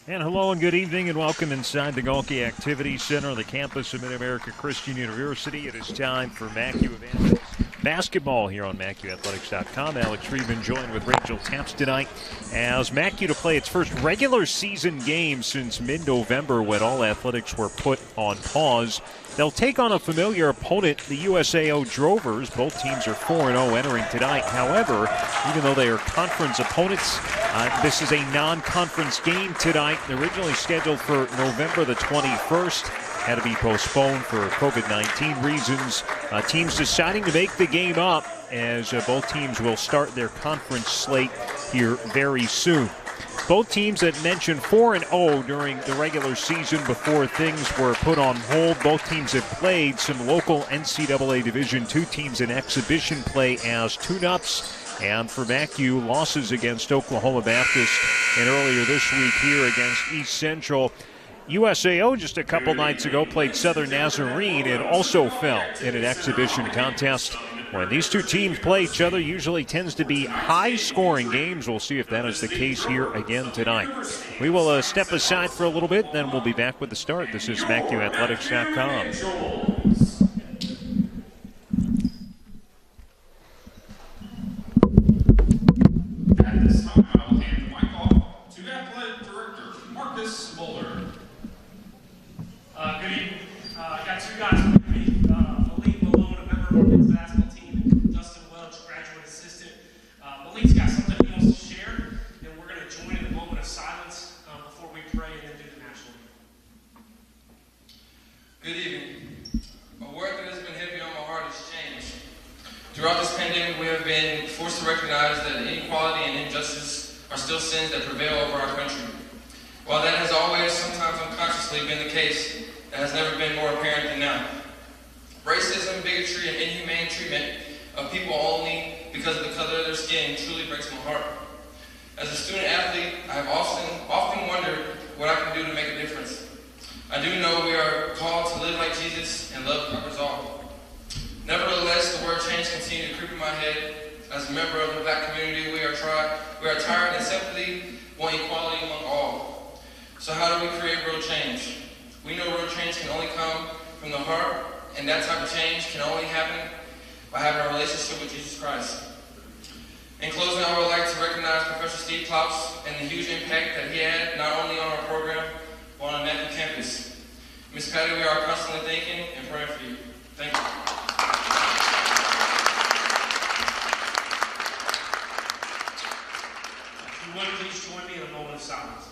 And hello and good evening and welcome inside the Galkey Activity Center on the campus of Mid-America Christian University. It is time for MACU Advanced Basketball here on MACUathletics.com. Alex Friedman joined with Rachel Taps tonight as MACU to play its first regular season game since mid-November when all athletics were put on pause. They'll take on a familiar opponent, the USAO Drovers. Both teams are 4-0 entering tonight. However, even though they are conference opponents, this is a non-conference game tonight. Originally scheduled for November the 21st. Had to be postponed for COVID-19 reasons. Teams deciding to make the game up as both teams will start their conference slate here very soon. Both teams that mentioned 4-0 during the regular season before things were put on hold. Both teams have played some local NCAA Division II teams in exhibition play as tune-ups. And for MACU, losses against Oklahoma Baptist and earlier this week here against East Central. USAO just a couple nights ago played Southern Nazarene and also fell in an exhibition contest. When these two teams play each other, usually tends to be high-scoring games. We'll see if that is the case here again tonight. We will step aside for a little bit, then we'll be back with the start. This is MACUathletics.com. Good evening. Got two guys with me. Malik Malone, a member of our men's basketball team, and Dustin Welch, graduate assistant. Malik's got something he wants to share, and we're going to join in a moment of silence before we pray and then do the national anthem. Good evening. A word that has been heavy on my heart is change. Throughout this pandemic, we have been forced to recognize that inequality and injustice are still sins that prevail over our country. While that has always, sometimes unconsciously, been the case, it has never been more apparent than now. Racism, bigotry, and inhumane treatment of people only because of the color of their skin truly breaks my heart. As a student athlete, I have often wondered what I can do to make a difference. I do know we are called to live like Jesus and love without resolve. Nevertheless, the word change continues to creep in my head. As a member of the Black community, we are tired and simply want equality among all. So how do we create real change? We know real change can only come from the heart, and that type of change can only happen by having a relationship with Jesus Christ. In closing, I would like to recognize Professor Steve Klaus and the huge impact that he had not only on our program, but on the MACU campus. Ms. Patty, we are constantly thinking and praying for you. Thank you. If you would, please join me in a moment of silence.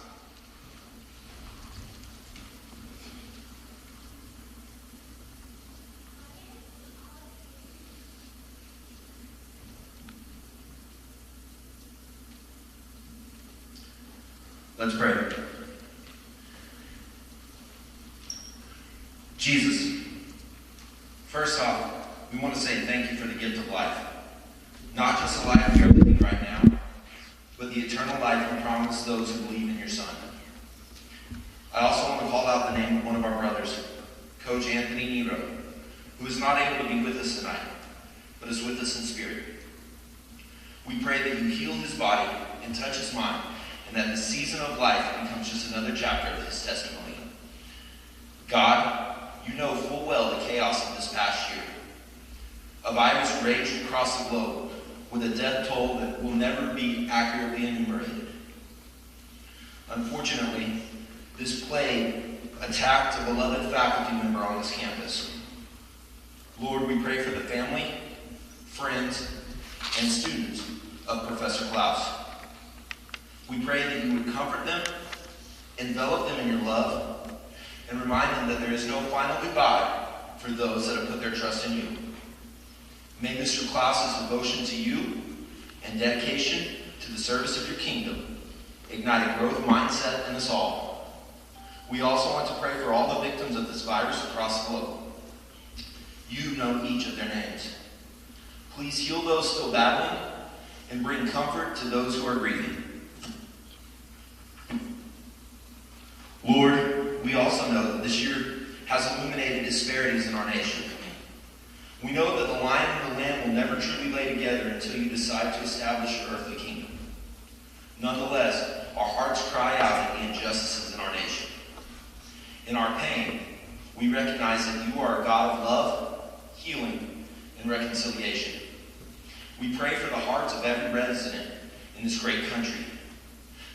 Let's pray. Jesus, first off, we want to say thank you for the gift of life. Not just a life you're living right now, but the eternal life you promised those who believe in your Son. I also want to call out the name of one of our brothers, Coach Anthony Nero, who is not able to be with us tonight, but is with us in spirit. We pray that you heal his body and touch his mind, and that the season of life becomes just another chapter of his testimony. God, you know full well the chaos of this past year. A virus raged across the globe with a death toll that will never be accurately enumerated. Unfortunately, this plague attacked a beloved faculty member on this campus. Lord, we pray for the family, friends, and students of Professor Klaus. We pray that you would comfort them, envelop them in your love, and remind them that there is no final goodbye for those that have put their trust in you. May Mr. Klaus's devotion to you and dedication to the service of your kingdom ignite a growth mindset in us all. We also want to pray for all the victims of this virus across the globe. You know each of their names. Please heal those still battling and bring comfort to those who are grieving. Lord, we also know that this year has illuminated disparities in our nation. We know that the lion and the lamb will never truly lay together until you decide to establish your earthly kingdom. Nonetheless, our hearts cry out at the injustices We recognize that you are a God of love, healing, and reconciliation. We pray for the hearts of every resident in this great country,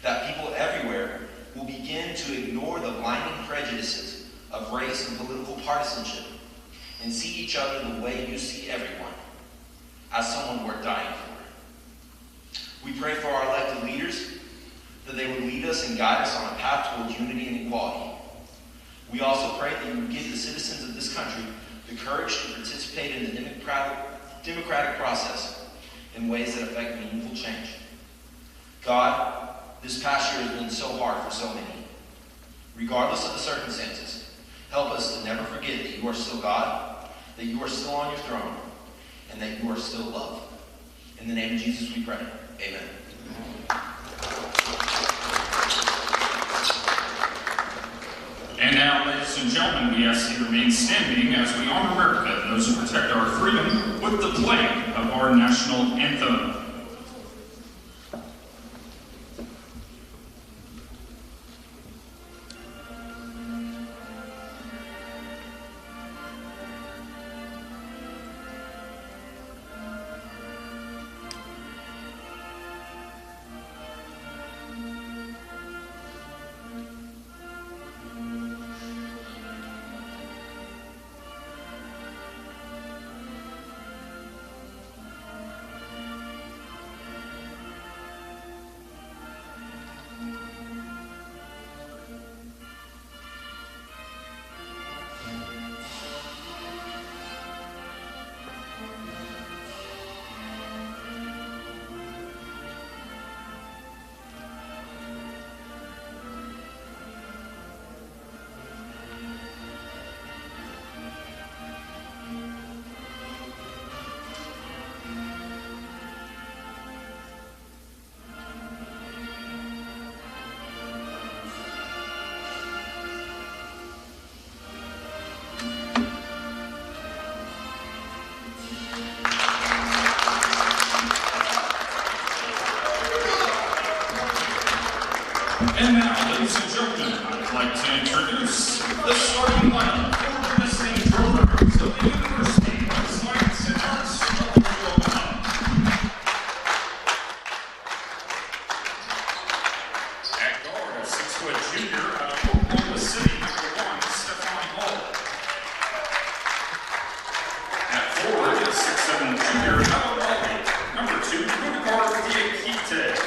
that people everywhere will begin to ignore the blinding prejudices of race and political partisanship and see each other the way you see everyone, as someone worth dying for. We pray for our elected leaders, that they would lead us and guide us on a path towards unity and equality. We also pray that you would give the citizens of this country the courage to participate in the democratic process in ways that affect meaningful change. God, this past year has been so hard for so many. Regardless of the circumstances, help us to never forget that you are still God, that you are still on your throne, and that you are still love. In the name of Jesus we pray. Amen. And now, ladies and gentlemen, we ask that you remain standing as we honor America and those who protect our freedom with the playing of our national anthem. And now, ladies and gentlemen, I'd like to introduce the starting lineup for the Missing Drovers of the University of Science and Arts of Oklahoma. At guard, a 6-foot junior out of Oklahoma City, number 1, Stephon Hall. At forward, a 6'7" junior out of Raleigh, number 2, Budakar Diakite.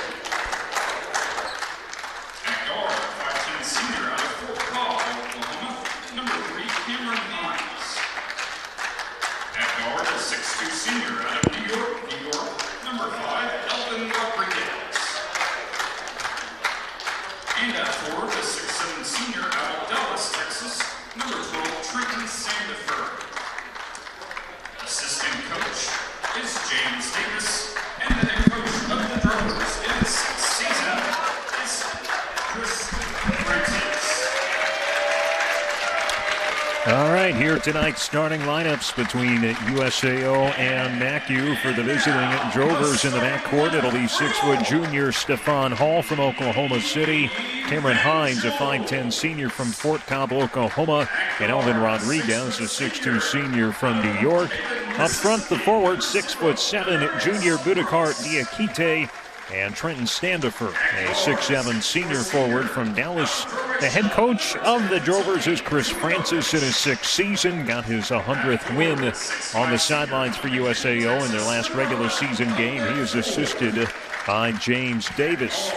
Senior out of Fort Cobb, Oklahoma, number 3, Cameron Hines. At guard, a 6'2" senior out of New York, number 5, Elvin Rodriguez. And at forward, a 6'7" senior out of Dallas, Texas, number 12, Trenton Sandifer. Assistant coach is James Davis, and the head coach of the Drovers in the 6th season is Chris. All right, here tonight's starting lineups between USAO and MACU for the visiting Drovers in the backcourt. It'll be 6-foot junior Stephon Hall from Oklahoma City, Cameron Hines, a 5'10" senior from Fort Cobb, Oklahoma, and Elvin Rodriguez, a 6'2" senior from New York. Up front, the forward, 6'7" junior Budakar Diakite, and Trenton Sandifer, a 6'7" senior forward from Dallas. The head coach of the Drovers is Chris Francis in his 6th season. Got his 100th win on the sidelines for USAO in their last regular season game. He is assisted by James Davis.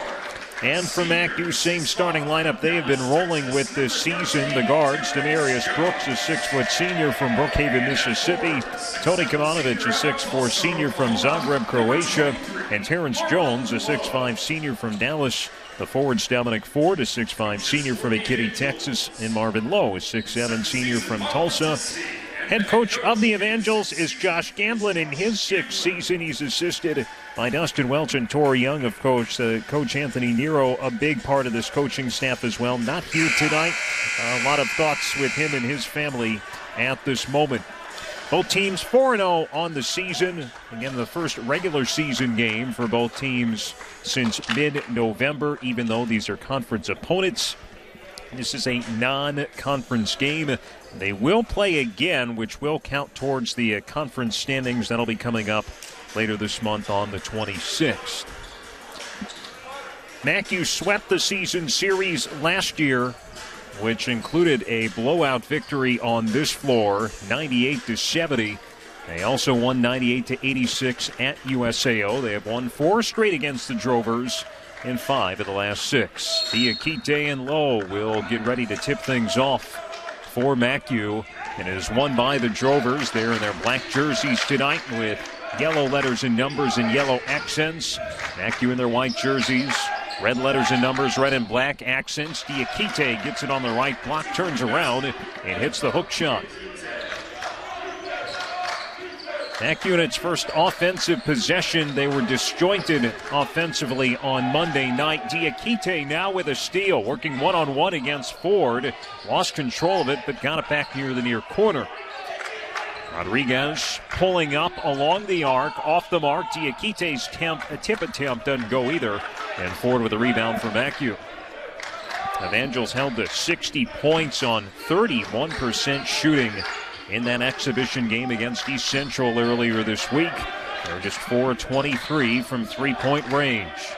And for MACU, same starting lineup they have been rolling with this season. The guards, Demarius Brooks, a 6-foot senior from Brookhaven, Mississippi. Tony Kavanovich, a 6'4" senior from Zagreb, Croatia. And Terrence Jones, a 6'5" senior from Dallas. The forwards, Dominic Ford, a 6'5" senior from McKinney, Texas. And Marvin Lowe, a 6'7" senior from Tulsa. Head coach of the Evangels is Josh Gamblin in his 6th season. He's assisted by Dustin Welch and Tori Young, of course. Coach Anthony Nero, a big part of this coaching staff as well. Not here tonight. A lot of thoughts with him and his family at this moment. Both teams 4-0 on the season. Again, the first regular season game for both teams since mid-November, even though these are conference opponents. This is a non-conference game. They will play again, which will count towards the conference standings. That'll be coming up later this month on the 26th. MACU swept the season series last year, which included a blowout victory on this floor, 98-70. They also won 98-86 at USAO. They have won 4 straight against the Drovers in 5 of the last 6. Diakite and Lowe will get ready to tip things off for MACU. And it is won by the Drovers. They're in their black jerseys tonight with yellow letters and numbers and yellow accents. MACU in their white jerseys. Red letters and numbers, red and black accents. Diakite gets it on the right block, turns around, and hits the hook shot. MACU in its first offensive possession. They were disjointed offensively on Monday night. Diakite now with a steal, working one-on-one against Ford. Lost control of it, but got it back near the near corner. Rodriguez pulling up along the arc, off the mark. Diakite's tip attempt doesn't go either. And Ford with a rebound for MACU. Evangels held to 60 points on 31% shooting in that exhibition game against East Central earlier this week. They're just 4-23 from three-point range.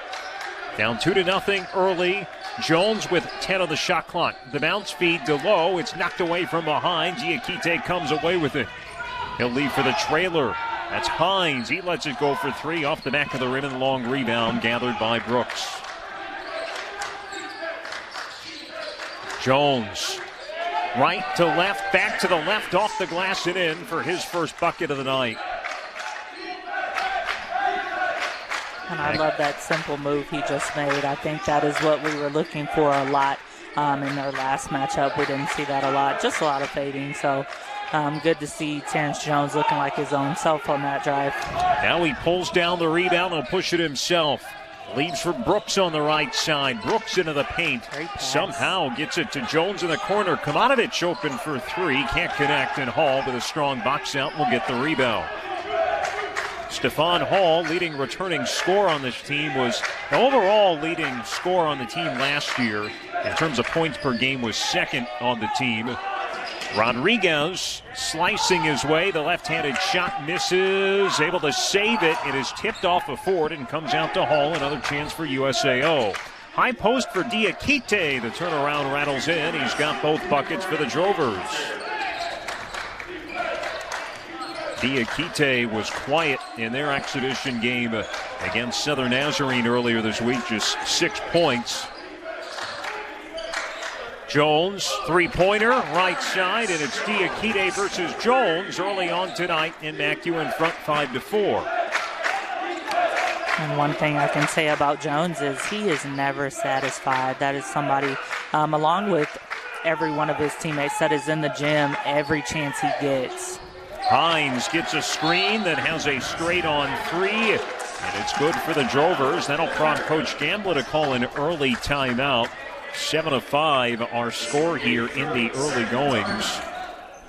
Down 2-0 early. Jones with 10 on the shot clock. The bounce feed to Lowe. It's knocked away from behind. Diakite comes away with it. He'll leave for the trailer. That's Hines. He lets it go for 3 off the back of the rim, and long rebound gathered by Brooks. Jones, right to left, back to the left, off the glass and in for his first bucket of the night. And I love that simple move he just made. I think that is what we were looking for a lot in our last matchup. We didn't see that a lot, just a lot of fading. So good to see Terrence Jones looking like his own self on that drive. Now he pulls down the rebound and push it himself. Leaves for Brooks on the right side. Brooks into the paint. Somehow gets it to Jones in the corner. Kamanovich open for 3. Can't connect, and Hall with a strong box out will get the rebound. Stephon Hall, leading returning scorer on this team, was the overall leading scorer on the team last year. In terms of points per game, was second on the team. Rodriguez slicing his way. The left-handed shot misses. Able to save it. It is tipped off of Ford and comes out to Hall. Another chance for USAO. High post for Diakite. The turnaround rattles in. He's got both buckets for the Drovers. Diakite was quiet in their exhibition game against Southern Nazarene earlier this week. Just 6 points. Jones, three-pointer, right side, and it's Diakite versus Jones early on tonight in MACU in front 5-4. And one thing I can say about Jones is he is never satisfied. That is somebody, along with every one of his teammates that is in the gym, every chance he gets. Hines gets a screen that has a straight-on 3, and it's good for the Drovers. That'll prompt Coach Gamble to call an early timeout. 7-5 our score here in the early goings.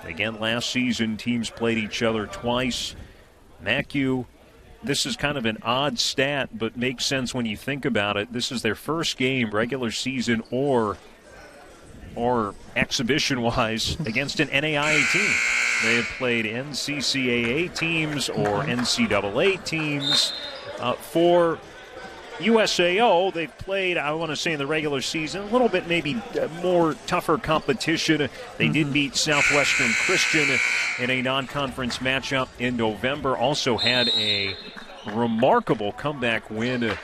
Again, last season, teams played each other twice. MACU, this is kind of an odd stat, but makes sense when you think about it. This is their first game, regular season or exhibition-wise, against an NAIA team. They have played NCCAA teams or NCAA teams. For USAO, they've played, I want to say in the regular season, a little bit maybe more tougher competition. They did beat Southwestern Christian in a non-conference matchup in November. Also had a remarkable comeback win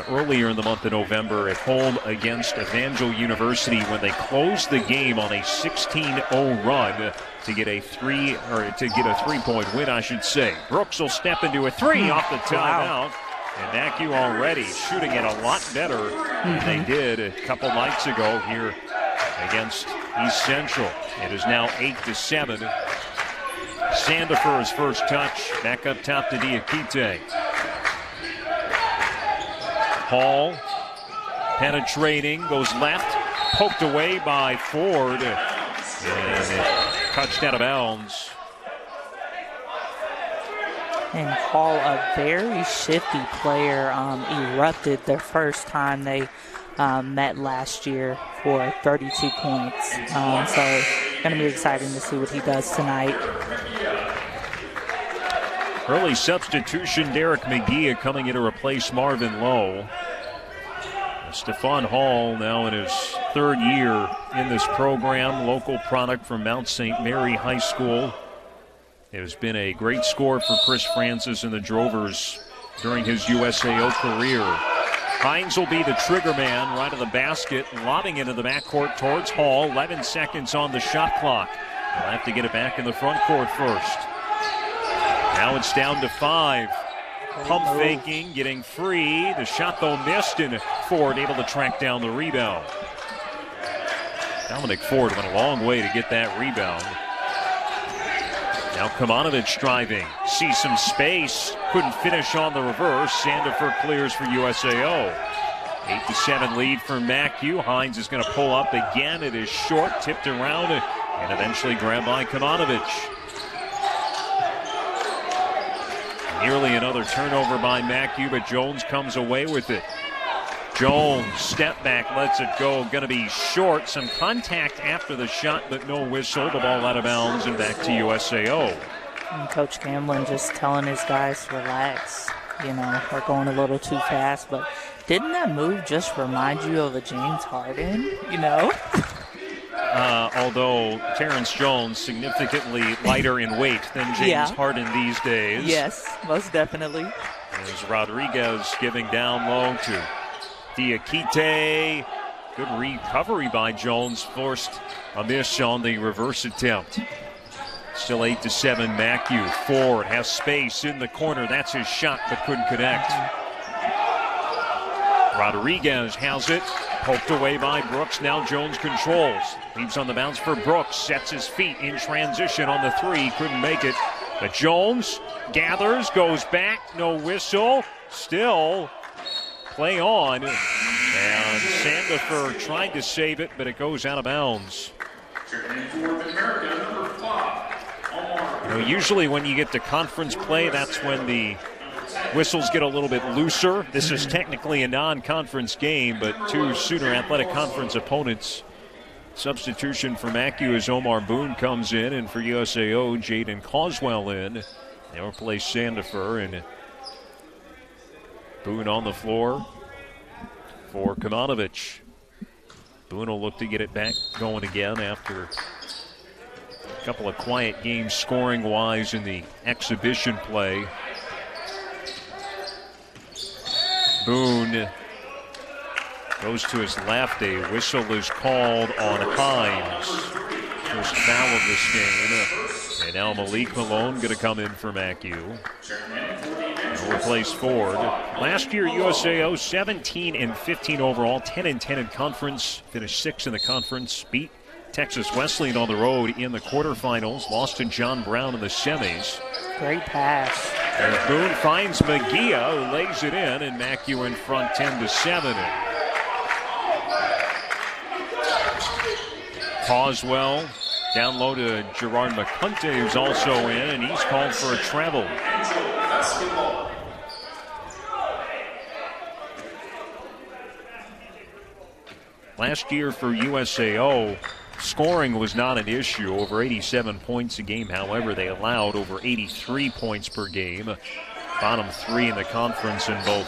earlier in the month of November at home against Evangel University when they closed the game on a 16-0 run to get a three-point win, I should say. Brooks will step into a 3 off the timeout. And MACU already shooting it a lot better than they did a couple nights ago here against East Central. It is now 8-7. Sandifer's first touch. Back up top to Diakite. Hall penetrating, goes left, poked away by Ford, and it touched out of bounds. And Hall, a very shifty player, erupted their first time they met last year for 32 points. So going to be exciting to see what he does tonight. Early substitution, Derek McGee coming in to replace Marvin Lowe. Stephon Hall now in his third year in this program, local product from Mount St. Mary High School. It has been a great score for Chris Francis and the Drovers during his USAO career. Hines will be the trigger man right of the basket, lobbing into the backcourt towards Hall. 11 seconds on the shot clock. He'll have to get it back in the front court first. Now it's down to 5. Pump faking, getting free. The shot, though, missed, and Ford able to track down the rebound. Dominic Ford went a long way to get that rebound. Now Kemanovic driving. Sees some space. Couldn't finish on the reverse. Sandifer clears for USAO. 8-7 lead for MACU. Hines is going to pull up again. It is short, tipped around, and eventually grabbed by Kemanovic. Nearly another turnover by MACU, but Jones comes away with it. Jones, step back, lets it go. Going to be short. Some contact after the shot, but no whistle. The ball out of bounds and back to USAO. And Coach Gamblin just telling his guys to relax. You know, we're going a little too fast, but didn't that move just remind you of a James Harden, you know? Although Terrence Jones significantly lighter in weight than James Harden these days. Yes, most definitely. As Rodriguez giving down low to Diakite. Good recovery by Jones. Forced a miss on the reverse attempt. Still 8-7 MACU. Ford has space in the corner. That's his shot, but couldn't connect. Rodriguez has it. Poked away by Brooks. Now Jones controls. Leaves on the bounce for Brooks. Sets his feet in transition on the three. Couldn't make it. But Jones gathers, goes back. No whistle. Still play on. And Sandifer tried to save it, but it goes out of bounds. You know, usually when you get to conference play, that's when the whistles get a little bit looser. This is technically a non-conference game, but two Sooner Athletic Conference opponents. Substitution for MACU as Omar Boone comes in, and for USAO, Jaden Causwell in. They'll replace Sandifer, and Boone on the floor for Kemanovic. Boone will look to get it back going again after a couple of quiet games scoring-wise in the exhibition play. Boone goes to his left. A whistle is called on Hines. First foul of this game. And now Malik Malone going to come in for MACU. He'll replace Ford. Last year, USAO 17-15 overall, 10-10 in conference. Finished 6th in the conference. Beat Texas Wesleyan on the road in the quarterfinals. Lost to John Brown in the semis. Great pass. As Boone finds Magia, who lays it in, and MACU in front 10-7. Causwell down low to Gerard McCunty, who's also in, and he's called for a travel. Last year for USAO, scoring was not an issue, over 87 points a game. However, they allowed over 83 points per game. Bottom 3 in the conference in both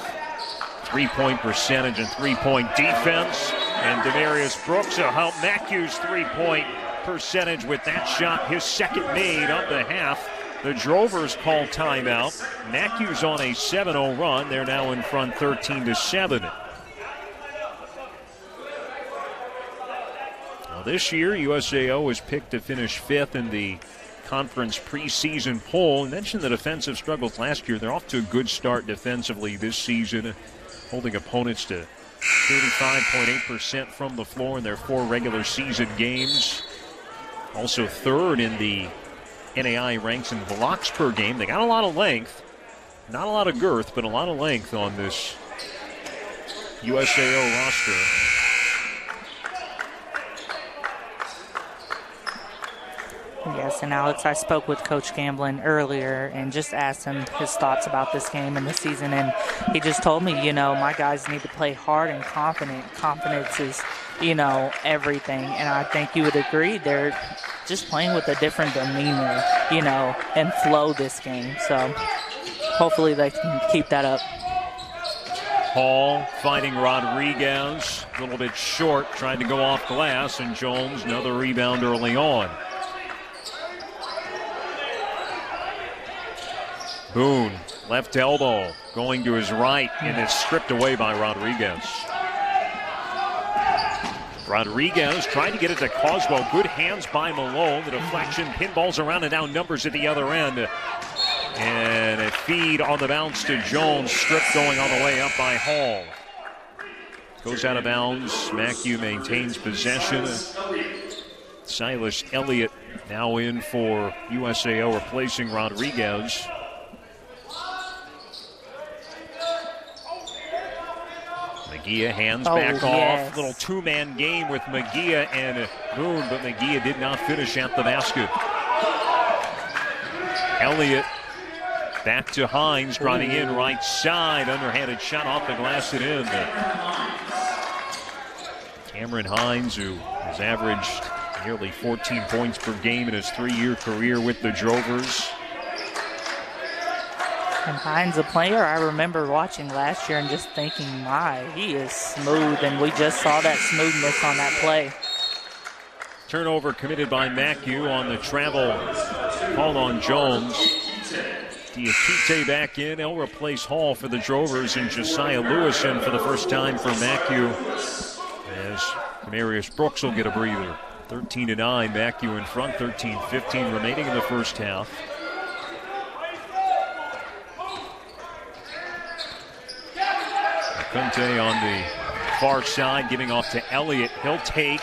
three-point percentage and three-point defense. And Demarius Brooks will help MACU's three-point percentage with that shot, his second made of the half. The Drovers call timeout. MACU's on a 7-0 run. They're now in front 13-7. This year, USAO was picked to finish 5th in the conference preseason poll. I mentioned the defensive struggles last year. They're off to a good start defensively this season, holding opponents to 35.8% from the floor in their 4 regular season games. Also 3rd in the NAI ranks in blocks per game. They got a lot of length, not a lot of girth, but a lot of length on this USAO roster. Yes, and Alex, I spoke with Coach Gamblin earlier and just asked him his thoughts about this game and the season, and he just told me, my guys need to play hard and confident. Confidence is, everything, and I think you would agree they're just playing with a different demeanor, and flow this game. So hopefully they can keep that up. Hall fighting Rodriguez, a little bit short, trying to go off glass, and Jones, another rebound early on. Boone, left elbow, going to his right, and it's stripped away by Rodriguez. Rodriguez trying to get it to Coswell. Good hands by Malone. The deflection, pinballs around and down numbers at the other end. And a feed on the bounce to Jones. Strip going on the way up by Hall. Goes out of bounds. MACU maintains possession. Silas Elliott now in for USAO, replacing Rodriguez. Magia hands back off. Little two-man game with Magia and Boone, but Magia did not finish at the basket. Elliott back to Hines, driving in right side. Underhanded shot off the glass and in. Cameron Hines, who has averaged nearly 14 points per game in his 3-year career with the Drovers. And Hines, a player I remember watching last year and just thinking, he is smooth, and we just saw that smoothness on that play. Turnover committed by MACU on the travel call on Jones. Diakite back in. He'll replace Hall for the Drovers, and Josiah Lewis in for the first time for MACU, as Demarius Brooks will get a breather. 13-9, MACU in front, 13-15 remaining in the first half. Conte on the far side, giving off to Elliott. He'll take.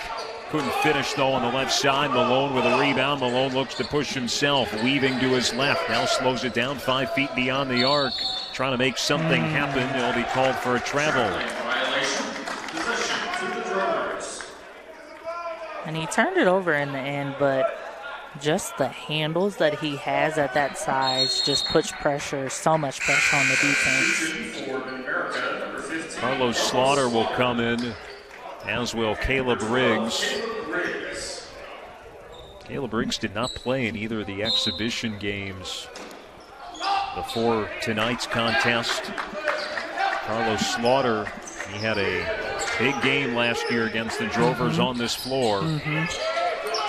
Couldn't finish, though, on the left side. Malone with a rebound. Malone looks to push himself. Weaving to his left. Now slows it down 5 feet beyond the arc. Trying to make something happen. He'll be called for a travel. And he turned it over in the end, but just the handles that he has at that size just puts pressure, so much pressure on the defense. Carlos Slaughter will come in, as will Caleb Riggs. Caleb Riggs did not play in either of the exhibition games before tonight's contest. Carlos Slaughter, he had a big game last year against the Drovers on this floor.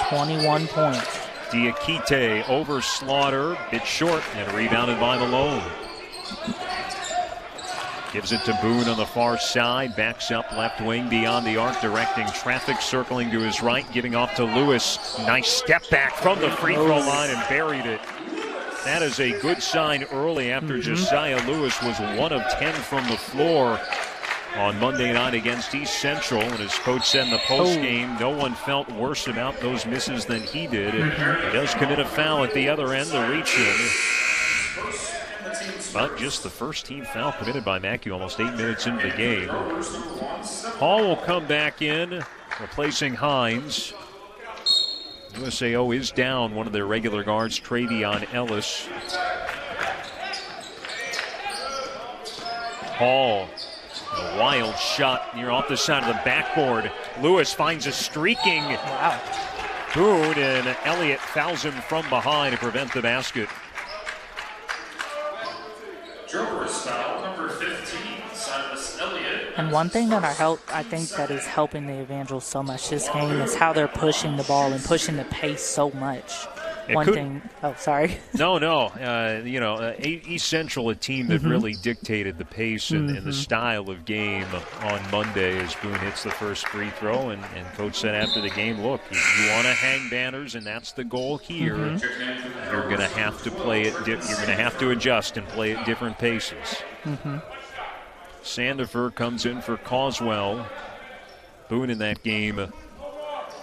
21 points. Diakite over Slaughter, bit short, and rebounded by Malone. Gives it to Boone on the far side, backs up left wing beyond the arc, directing traffic, circling to his right, giving off to Lewis. Nice step back from the free throw line and buried it. That is a good sign early after Josiah Lewis was 1 of 10 from the floor on Monday night against East Central. And as coach said in the postgame, no one felt worse about those misses than he did. He does commit a foul at the other end, the reach in. But just the first team foul committed by MACU almost 8 minutes into the game. Hall will come back in, replacing Hines. USAO is down one of their regular guards, Travion Ellis. Hall, a wild shot near off the side of the backboard. Lewis finds a streaking Boone, and Elliott fouls him from behind to prevent the basket. Drovers foul number 15, Silas Elliott. And one thing that I think that is helping the Evangels so much this game is how they're pushing the ball and pushing the pace so much. Sorry. No. East Central, a team that really dictated the pace and the style of game on Monday as Boone hits the first free throw. And coach said after the game, look, you want to hang banners, and that's the goal here. You're going to have to play it. You're going to have to adjust and play at different paces. Sandifer comes in for Coswell. Boone in that game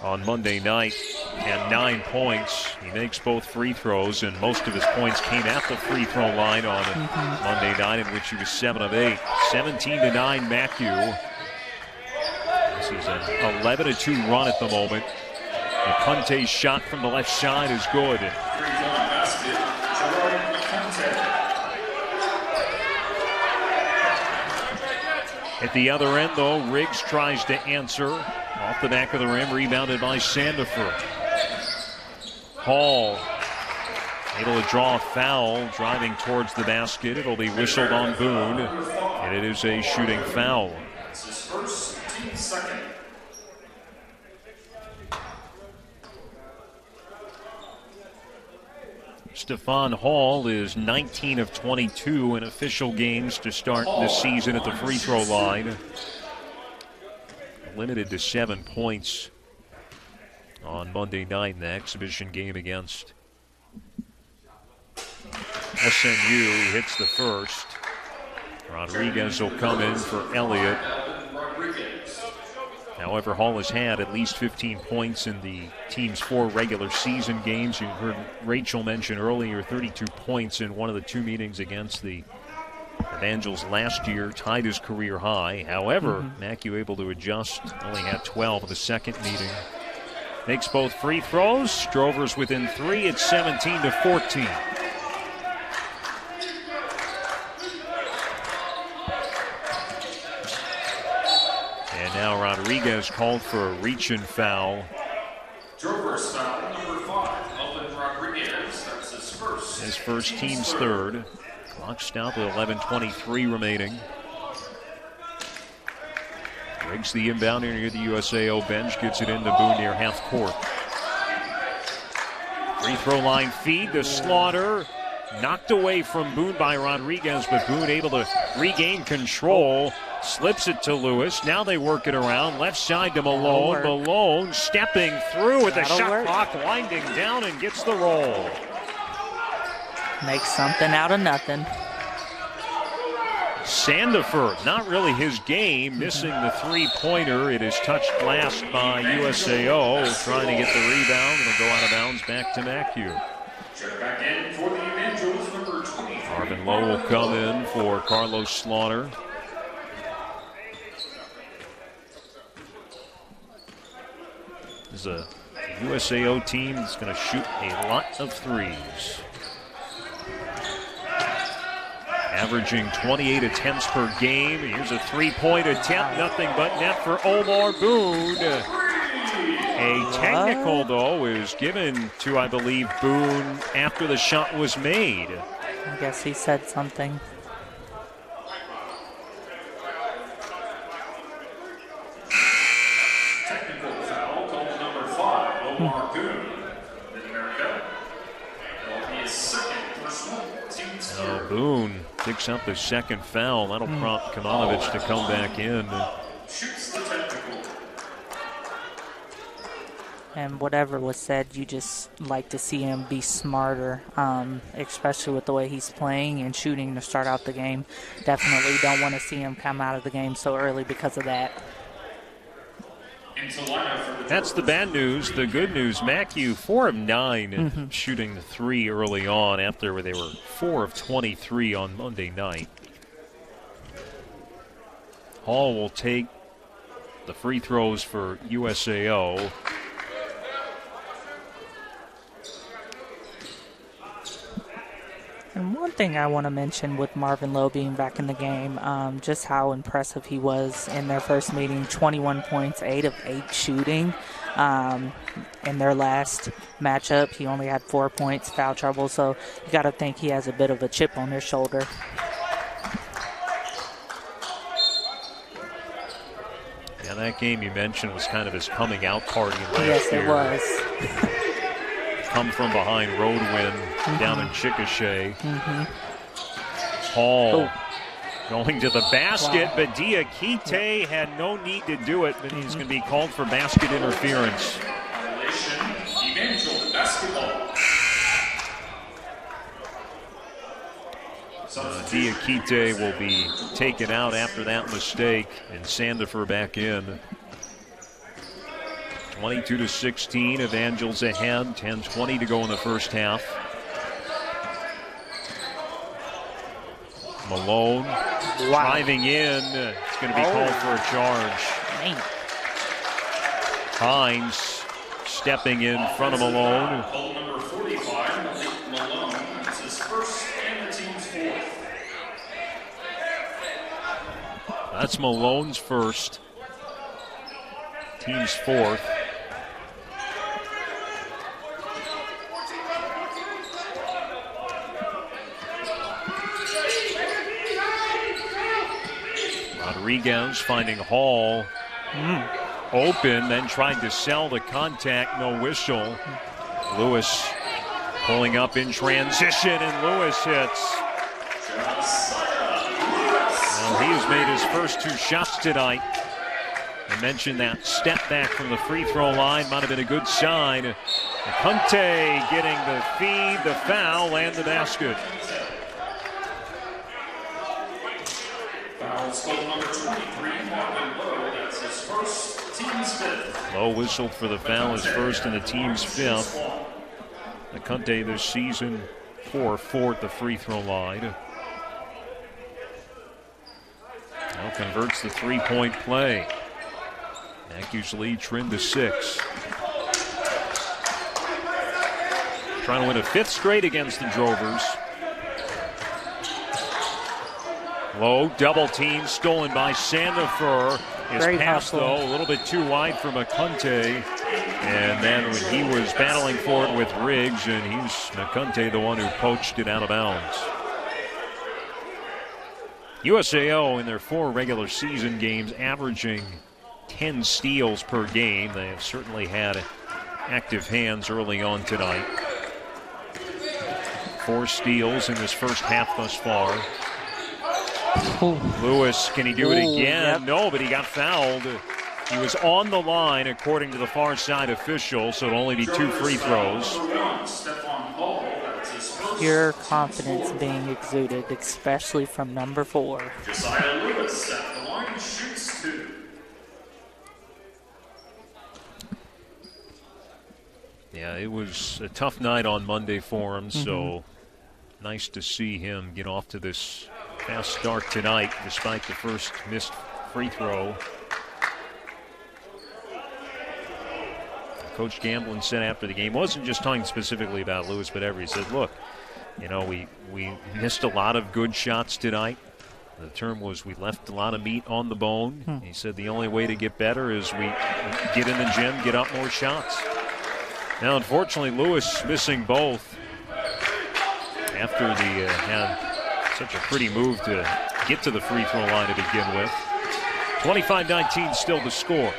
on Monday night had 9 points. He makes both free throws, and most of his points came at the free throw line on Monday night, in which he was 7 of 8. 17-9 MACU. This is an 11-2 run at the moment. Conte's shot from the left side is good. Three-point basket, Gerard Conte. At the other end, though, Riggs tries to answer. Off the back of the rim, rebounded by Sandefur. Hall able to draw a foul, driving towards the basket. It'll be whistled on Boone, and it is a shooting foul. It's his first, team second. Stephon Hall is 19 of 22 in official games to start the season at the free throw line. Limited to 7 points on Monday night in the exhibition game against SMU. He hits the first. Rodriguez will come in for Elliott. However, Hall has had at least 15 points in the team's 4 regular season games. You heard Rachel mention earlier 32 points in one of the 2 meetings against the Evangels last year, tied his career high. However, MACU able to adjust, only had 12 in the second meeting. Makes both free throws. Strovers within 3 at 17-14. And now Rodriguez called for a reach-in foul. Drovers foul, number 5, Elvin Rodriguez. That's his first. His first, team's third. Clock stopped with 11:23 remaining. Riggs the inbounder near the USAO bench, gets it into Boone near half court. Free throw line feed to Slaughter. Knocked away from Boone by Rodriguez, but Boone able to regain control. Slips it to Lewis. Now they work it around. Left side to Malone. Malone stepping through with the shot clock winding down and gets the roll. Makes something out of nothing. Sandefur, not really his game, missing the three-pointer. It is touched last by USAO, trying to get the rebound. It'll go out of bounds back to MACU. Check back in for the Evangels, number 20. Marvin Lowe will come in for Carlos Slaughter. This is a USAO team that's going to shoot a lot of threes. Averaging 28 attempts per game. Here's a three-point attempt, nothing but net for Omar Boone. A technical, though, is given to, I believe, Boone after the shot was made. I guess he said something. Technical foul called number 5, Omar Boone. Mid-America. That'll be his second personal, team's third. Boone picks up the second foul. That'll prompt Kamanovich to come back in. Shoots the technical. And whatever was said, you just like to see him be smarter, especially with the way he's playing and shooting to start out the game. Definitely don't want to see him come out of the game so early because of that. That's the bad news. The good news, MACU 4 of 9 shooting the three early on after they were 4 of 23 on Monday night. Hall will take the free throws for USAO. And one thing I want to mention with Marvin Lowe being back in the game, just how impressive he was in their first meeting. 21 points, 8 of 8 shooting. In their last matchup, he only had 4 points, foul trouble. So you got to think he has a bit of a chip on his shoulder. Yeah, that game you mentioned was kind of his coming out party last year. Yes, it was. Come from behind road win down in Chickasha. Hall going to the basket, but Diakite had no need to do it, but he's going to be called for basket interference. Violation, Evangel basketball. Diakite will be taken out after that mistake, and Sandefur back in. 22-16, Evangels ahead, 10:20 to go in the first half. Malone driving in. It's going to be called for a charge. Hines stepping in front of Malone. Hold number 45, Malik Malone. That's his first and the team's fourth. That's Malone's first. Team's fourth. Rodriguez finding Hall open, then tried to sell the contact, no whistle. Lewis pulling up in transition, and Lewis hits. Well, he has made his first 2 shots tonight. I mentioned that step back from the free throw line might have been a good sign. Conte getting the feed, the foul, and the basket. Fouls goal number 23, Marvin Lowe. That's his first, team's fifth. Lowe whistled for the foul, his first and the team's 5th. Conte this season 4-4 at the free throw line. Now converts the 3-point play. MACU's lead trimmed to 6. Trying to win a 5th straight against the Drovers. Low double team stolen by Sandifer. His Great pass, hustle. though, a little bit too wide for McCunte. And then when he was battling for it with Riggs, and he's McCunte the one who poached it out of bounds. USAO in their 4 regular season games averaging 10 steals per game. They have certainly had active hands early on tonight. 4 steals in this first half thus far. Lewis, can he do it again? Yep. No, but he got fouled. He was on the line, according to the far side official, so it'll only be 2 free throws. Pure confidence being exuded, especially from number 4. Josiah Lewis at the line shoots 2. Yeah, it was a tough night on Monday for him, so nice to see him get off to this fast start tonight, despite the first missed free throw. Coach Gamblin said after the game, wasn't just talking specifically about Lewis, but he said, look, you know, we missed a lot of good shots tonight. The term was we left a lot of meat on the bone. He said the only way to get better is we get in the gym, get up more shots. Now, unfortunately, Lewis missing both after the had such a pretty move to get to the free throw line to begin with. 25-19 still the score.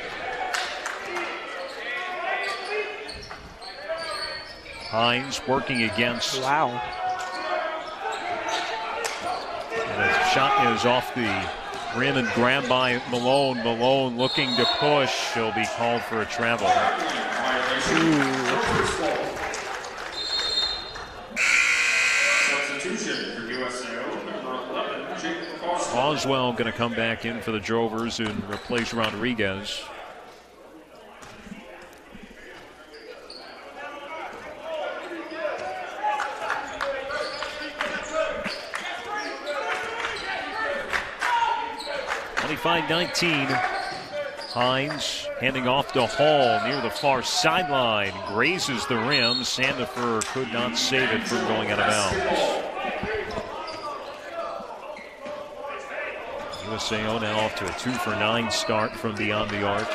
Hines working against. Wow. And a shot is off the rim and grabbed by Malone. Malone looking to push. He'll be called for a travel. Substitution for USAO, number 11, Jacob Coswell. Oswell going to come back in for the Drovers and replace Rodriguez. (25-19). Hines handing off to Hall near the far sideline. Grazes the rim. Sandifer could not save it from going out of bounds. USAO now off to a 2-for-9 start from beyond the arc.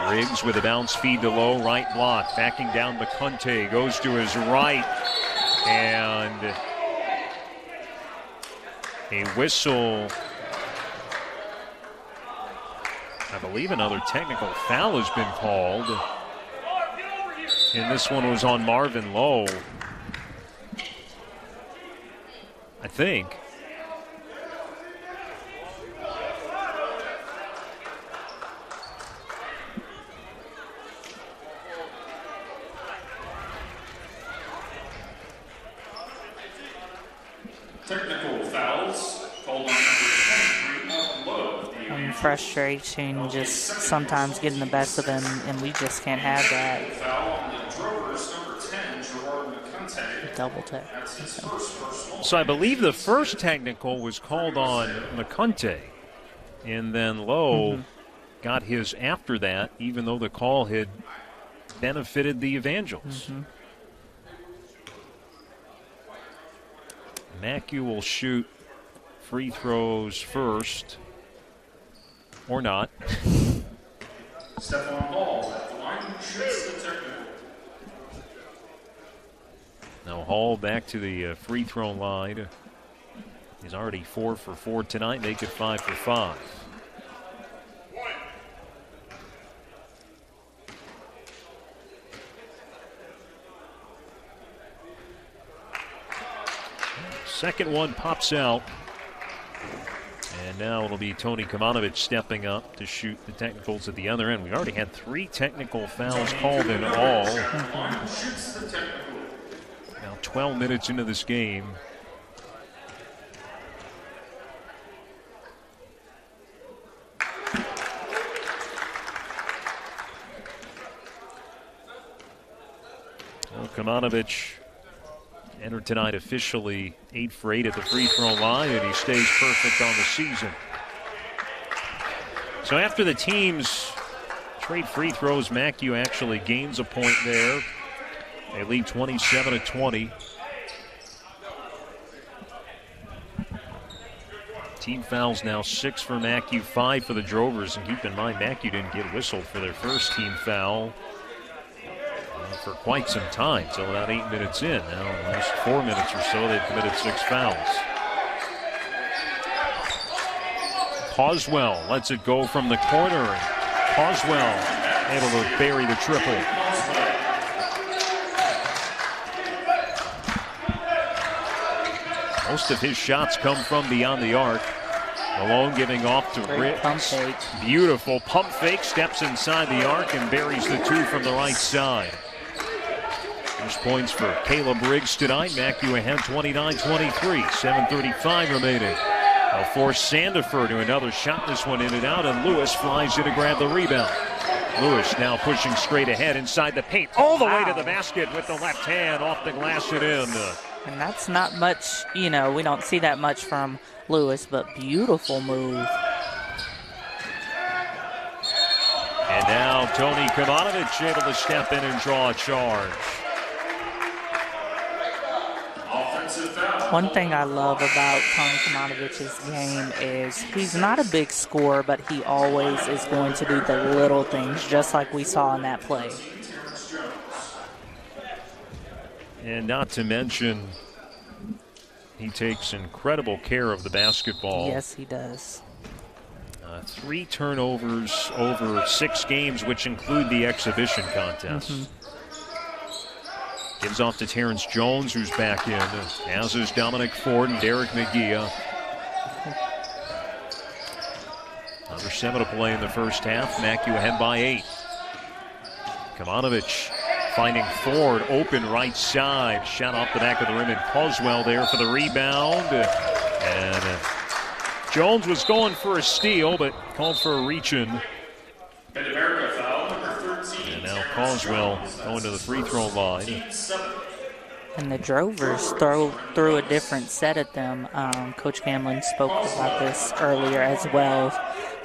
Riggs with a bounce feed to Low, right block. Backing down McCunte, goes to his right. And a whistle. I believe another technical foul has been called. And this one was on Marvin Lowe, I think. Technical fouls called on number 23, Marvin Lowe. And frustration just sometimes getting the best of him, and we just can't have that. Foul on the Drovers, number 10, Gerard McCunte. Double tap. That's his first personal. So I believe the first technical was called on McCunte. And then Lowe got his after that, even though the call had benefited the Evangels. MACU will shoot free throws first, or not. Stephon Hall at the line shoots the technical. Now Hall back to the free throw line. He's already 4 for 4 tonight, make it 5 for 5. Second one pops out. And now it'll be Tony Kamanovich stepping up to shoot the technicals at the other end. We already had 3 technical fouls called in all. Now 12 minutes into this game. Well, Kamanovich entered tonight officially 8 for 8 at the free throw line, and he stays perfect on the season. So after the teams trade free throws, MACU actually gains a point there. They lead 27-20. Team fouls now 6 for MACU, 5 for the Drovers. And keep in mind, MACU didn't get whistled for their first team foul for quite some time, till about 8 minutes in. Now, in the last 4 minutes or so, they've committed 6 fouls. Coswell lets it go from the corner, and Coswell able to bury the triple. Most of his shots come from beyond the arc. Malone giving off to Riggs. Beautiful pump fake, steps inside the arc and buries the 2 from the right side. There's points for Caleb Riggs tonight. MACU ahead 29-23, 7:35 remaining. They'll force Sandifer to another shot. This one in and out, and Lewis flies in to grab the rebound. Lewis now pushing straight ahead inside the paint, all the way to the basket with the left hand, off the glass and in. And that's not much, we don't see that much from Lewis, but beautiful move. And now Tony Kamanovich able to step in and draw a charge. One thing I love about Tony Kamanovich's game is he's not a big scorer, but he always is going to do the little things, just like we saw in that play. And not to mention, he takes incredible care of the basketball. Yes, he does. 3 turnovers over 6 games, which include the exhibition contest. Gives off to Terrence Jones, who's back in, as is Dominic Ford and Derek McGee. Under 7 to play in the first half. MACU ahead by 8. Kamanovich finding Ford open right side. Shot off the back of the rim, and Coswell there for the rebound. And Jones was going for a steal, but called for a reach-in. And now Coswell going to the free throw line. And the Drovers threw a different set at them. Coach Hamlin spoke about this earlier as well,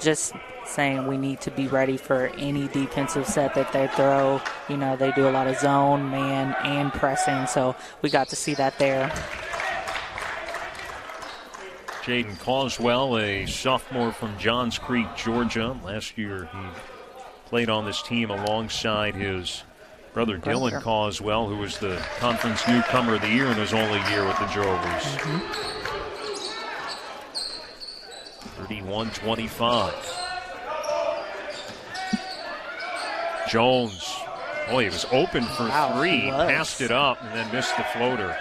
just saying we need to be ready for any defensive set that they throw. They do a lot of zone, man, and pressing, so we got to see that there. Jaden Coswell, a sophomore from Johns Creek, Georgia. Last year he played on this team alongside his brother Dylan Coswell, who was the conference newcomer of the year in his only year with the Drovers. 31-25. Jones, he was open for 3, passed it up and then missed the floater.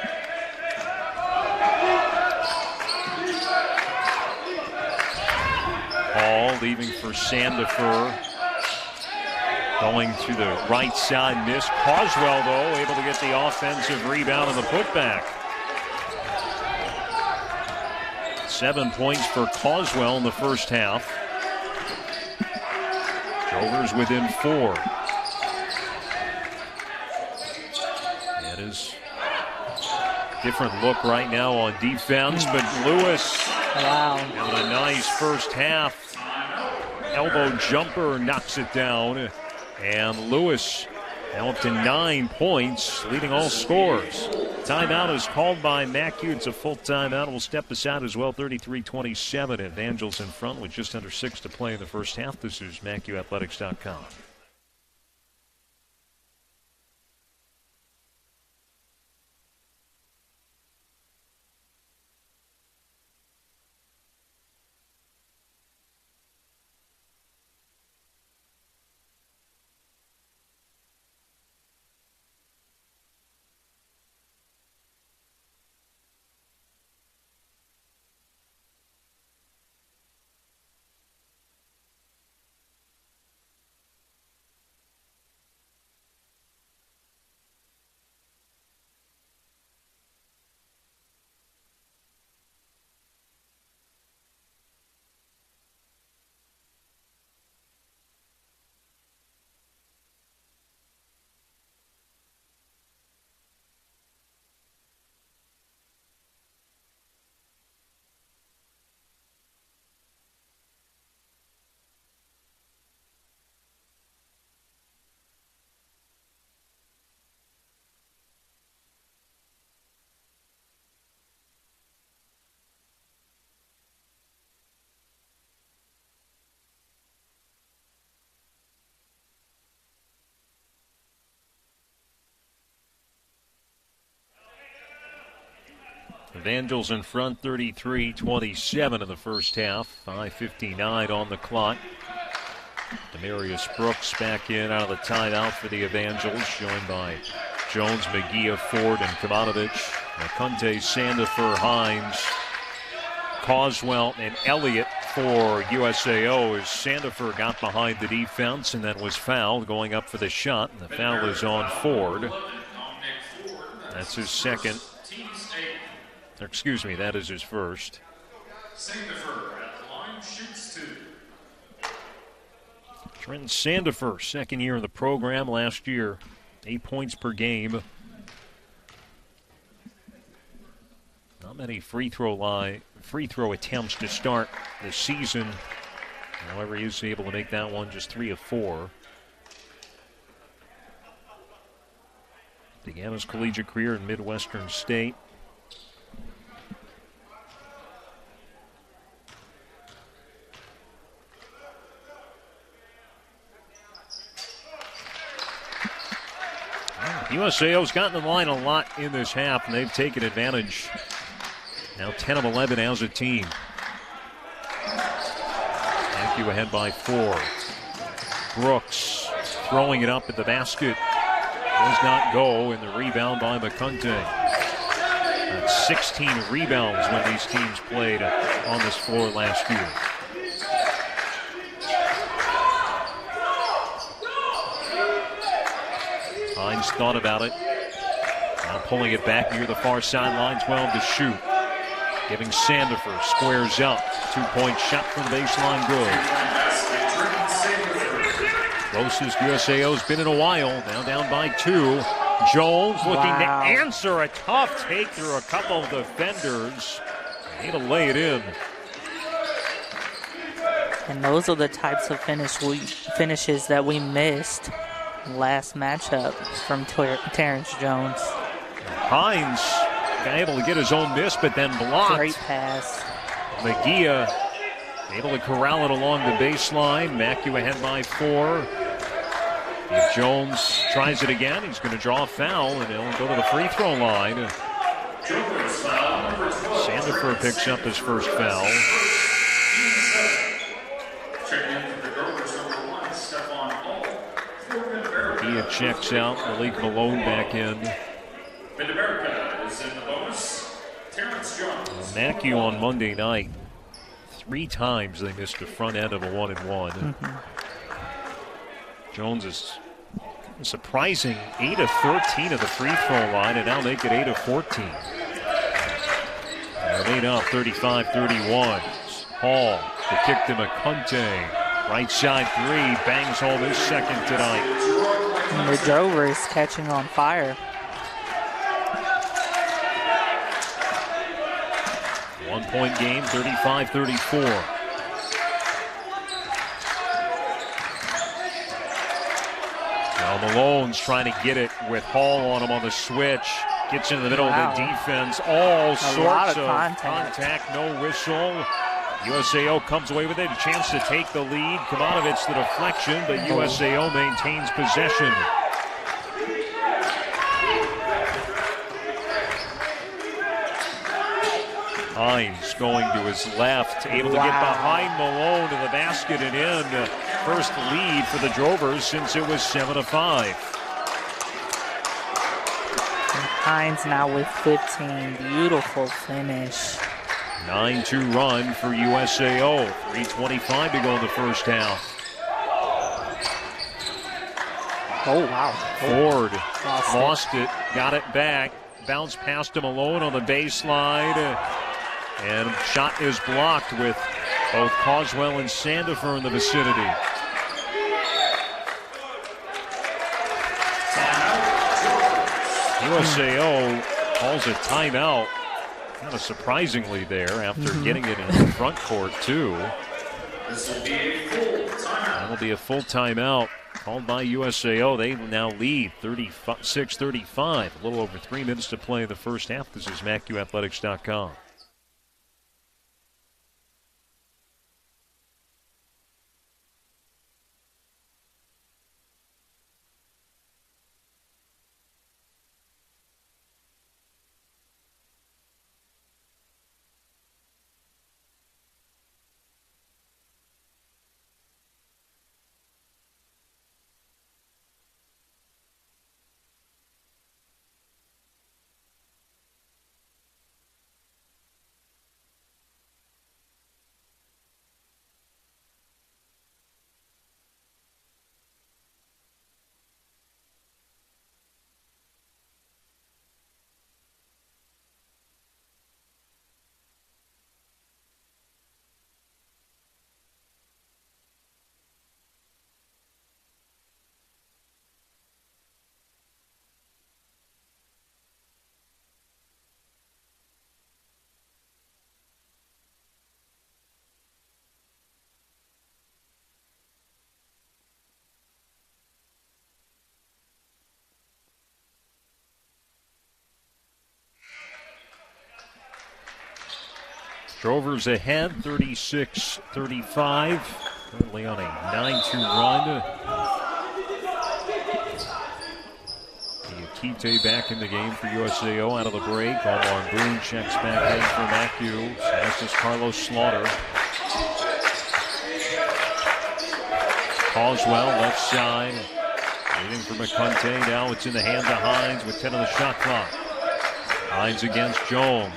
Hall leaving for Sandifer. Going to the right side, missed. Coswell, though, able to get the offensive rebound and the putback. 7 points for Coswell in the first half. Drovers within 4. That is Different look right now on defense, but Lewis Wow. having a nice first half. Elbow jumper knocks it down, and Lewis now up to 9 points, leading all scores. Timeout is called by MACU. It's a full timeout. We'll step aside as well. 33-27. Evangels in front with just under 6 to play in the first half. This is MACUathletics.com. Evangels in front, 33-27 in the first half. 5:59 on the clock. Demarius Brooks back in out of the timeout for the Evangels, joined by Jones, McGee, Ford, and Kavanovich. McCunte, Sandifer, Hines, Causewell, and Elliott for USAO as Sandifer got behind the defense and then was fouled going up for the shot. And the foul is on Ford. That's his second. Excuse me, that is his first. Sandifer at the line shoots 2. Trent Sandifer, second year in the program, last year, 8 points per game. Not many free throw attempts to start the season. However, he was able to make that one just 3 of 4. Began his collegiate career in Midwestern State. USAO's gotten the line a lot in this half, and they've taken advantage. Now 10 of 11 as a team. MACU ahead by 4. Brooks throwing it up at the basket. Does not go, and the rebound by McCunte. That's 16 rebounds when these teams played on this floor last year. Hines thought about it. Now pulling it back near the far sideline, 12 to shoot. Giving Sandifer, squares up. 2-point shot from the baseline, good. Closest USAO's been in a while. Now down by 2. Jones looking to answer a tough take through a couple of defenders. Need to lay it in. And those are the types of finishes that we missed last matchup from Terrence Jones. Hines got able to get his own miss, but then blocked. Great pass. McGee able to corral it along the baseline. MACU ahead by 4. If Jones tries it again, he's going to draw a foul, and he'll go to the free throw line. Sandifer picks up his first foul. He checks out. Malik Malone back in. MACU on Monday night, 3 times they missed the front end of a 1-and-1. Jones is surprising 8 of 13 of the free throw line, and now make it 8 of 14. They're made up 35-31. Hall, the kick to McCunte. Right side 3, bangs home his second tonight. And the Drover is catching on fire. 9-point game, 35-34. Now Malone's trying to get it with Hall on him on the switch. Gets into the middle of the defense. All sorts of contact, no whistle. USAO comes away with it. A chance to take the lead. Kavanovich the deflection, but USAO maintains possession. Hines going to his left, able to get behind Malone to the basket and in. First lead for the Drovers since it was 7-5. Hines now with 15. Beautiful finish. 9-2 run for USAO. 3:25 to go in the first half. Oh, wow. Ford lost it, got it back. Bounced past him alone on the baseline. And shot is blocked with both Causewell and Sandifer in the vicinity. USAO calls a timeout. Kind of surprisingly there after getting it in the front court too. This will be a full timeout. That'll be a full timeout called by USAO. They now lead 36-35. A little over 3 minutes to play in the first half. This is MACUathletics.com. Drovers ahead, 36-35. Currently on a 9-2 run. Kite back in the game for USAO out of the break. Omar Boone checks back in for MACU. As does Carlos Slaughter. Causewell left side. Waiting for McCunte. Now it's in the hands of Hines with 10 on the shot clock. Hines against Jones.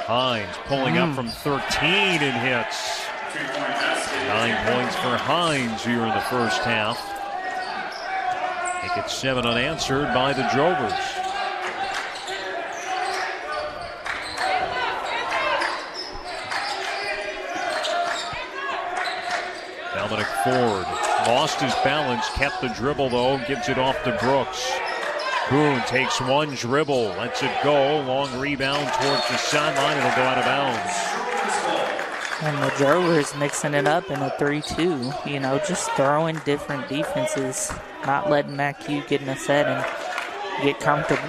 Hines pulling up from 13 and hits. 9 points for Hines here in the first half. Make it 7 unanswered by the Drovers. Dominic Ford lost his balance, kept the dribble though, gives it off to Brooks. Boone takes one dribble, lets it go. Long rebound towards the sideline. It'll go out of bounds. And the Drovers mixing it up in a 3-2. You know, just throwing different defenses. Not letting MACU get in a set and get comfortable.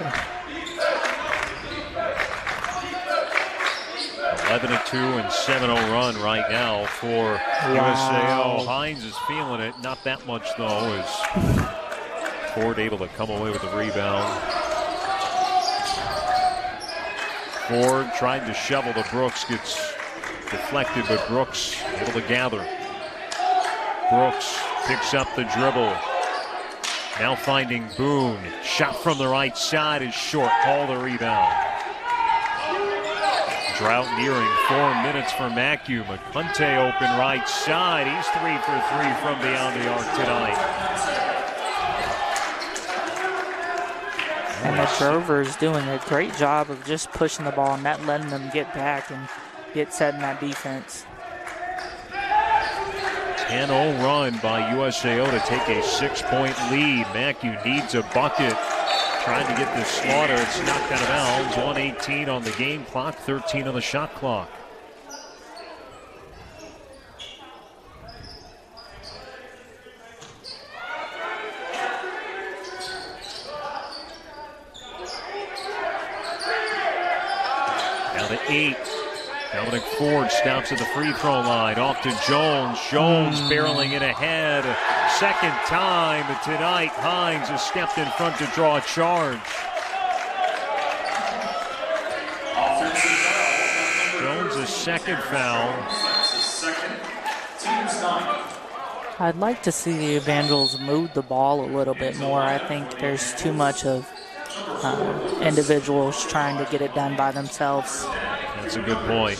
11-2 and 7-0 run right now for USAO. Hines is feeling it. Not that much though, as Ford able to come away with the rebound. Ford tried to shovel to Brooks, gets deflected, but Brooks able to gather. Brooks picks up the dribble. Now finding Boone. Shot from the right side is short. Call the rebound. Drought nearing 4 minutes for MACU. McCunte open right side. He's 3 for 3 from beyond the arc tonight. And the Drovers doing a great job of just pushing the ball and not letting them get back and get set in that defense. 10-0 run by USAO to take a 6-point lead. MACU needs a bucket. Trying to get this Slaughter. It's knocked out of bounds. 1:18 on the game clock, 13 on the shot clock. 8. Dominic Ford stops at the free throw line. Off to Jones. Jones barreling it ahead. Second time tonight. Hines has stepped in front to draw a charge. Jones' second foul. That's his second. Team's 9. I'd like to see the Evangels move the ball a little bit more. I think there's too much of individuals trying to get it done by themselves. That's a good point.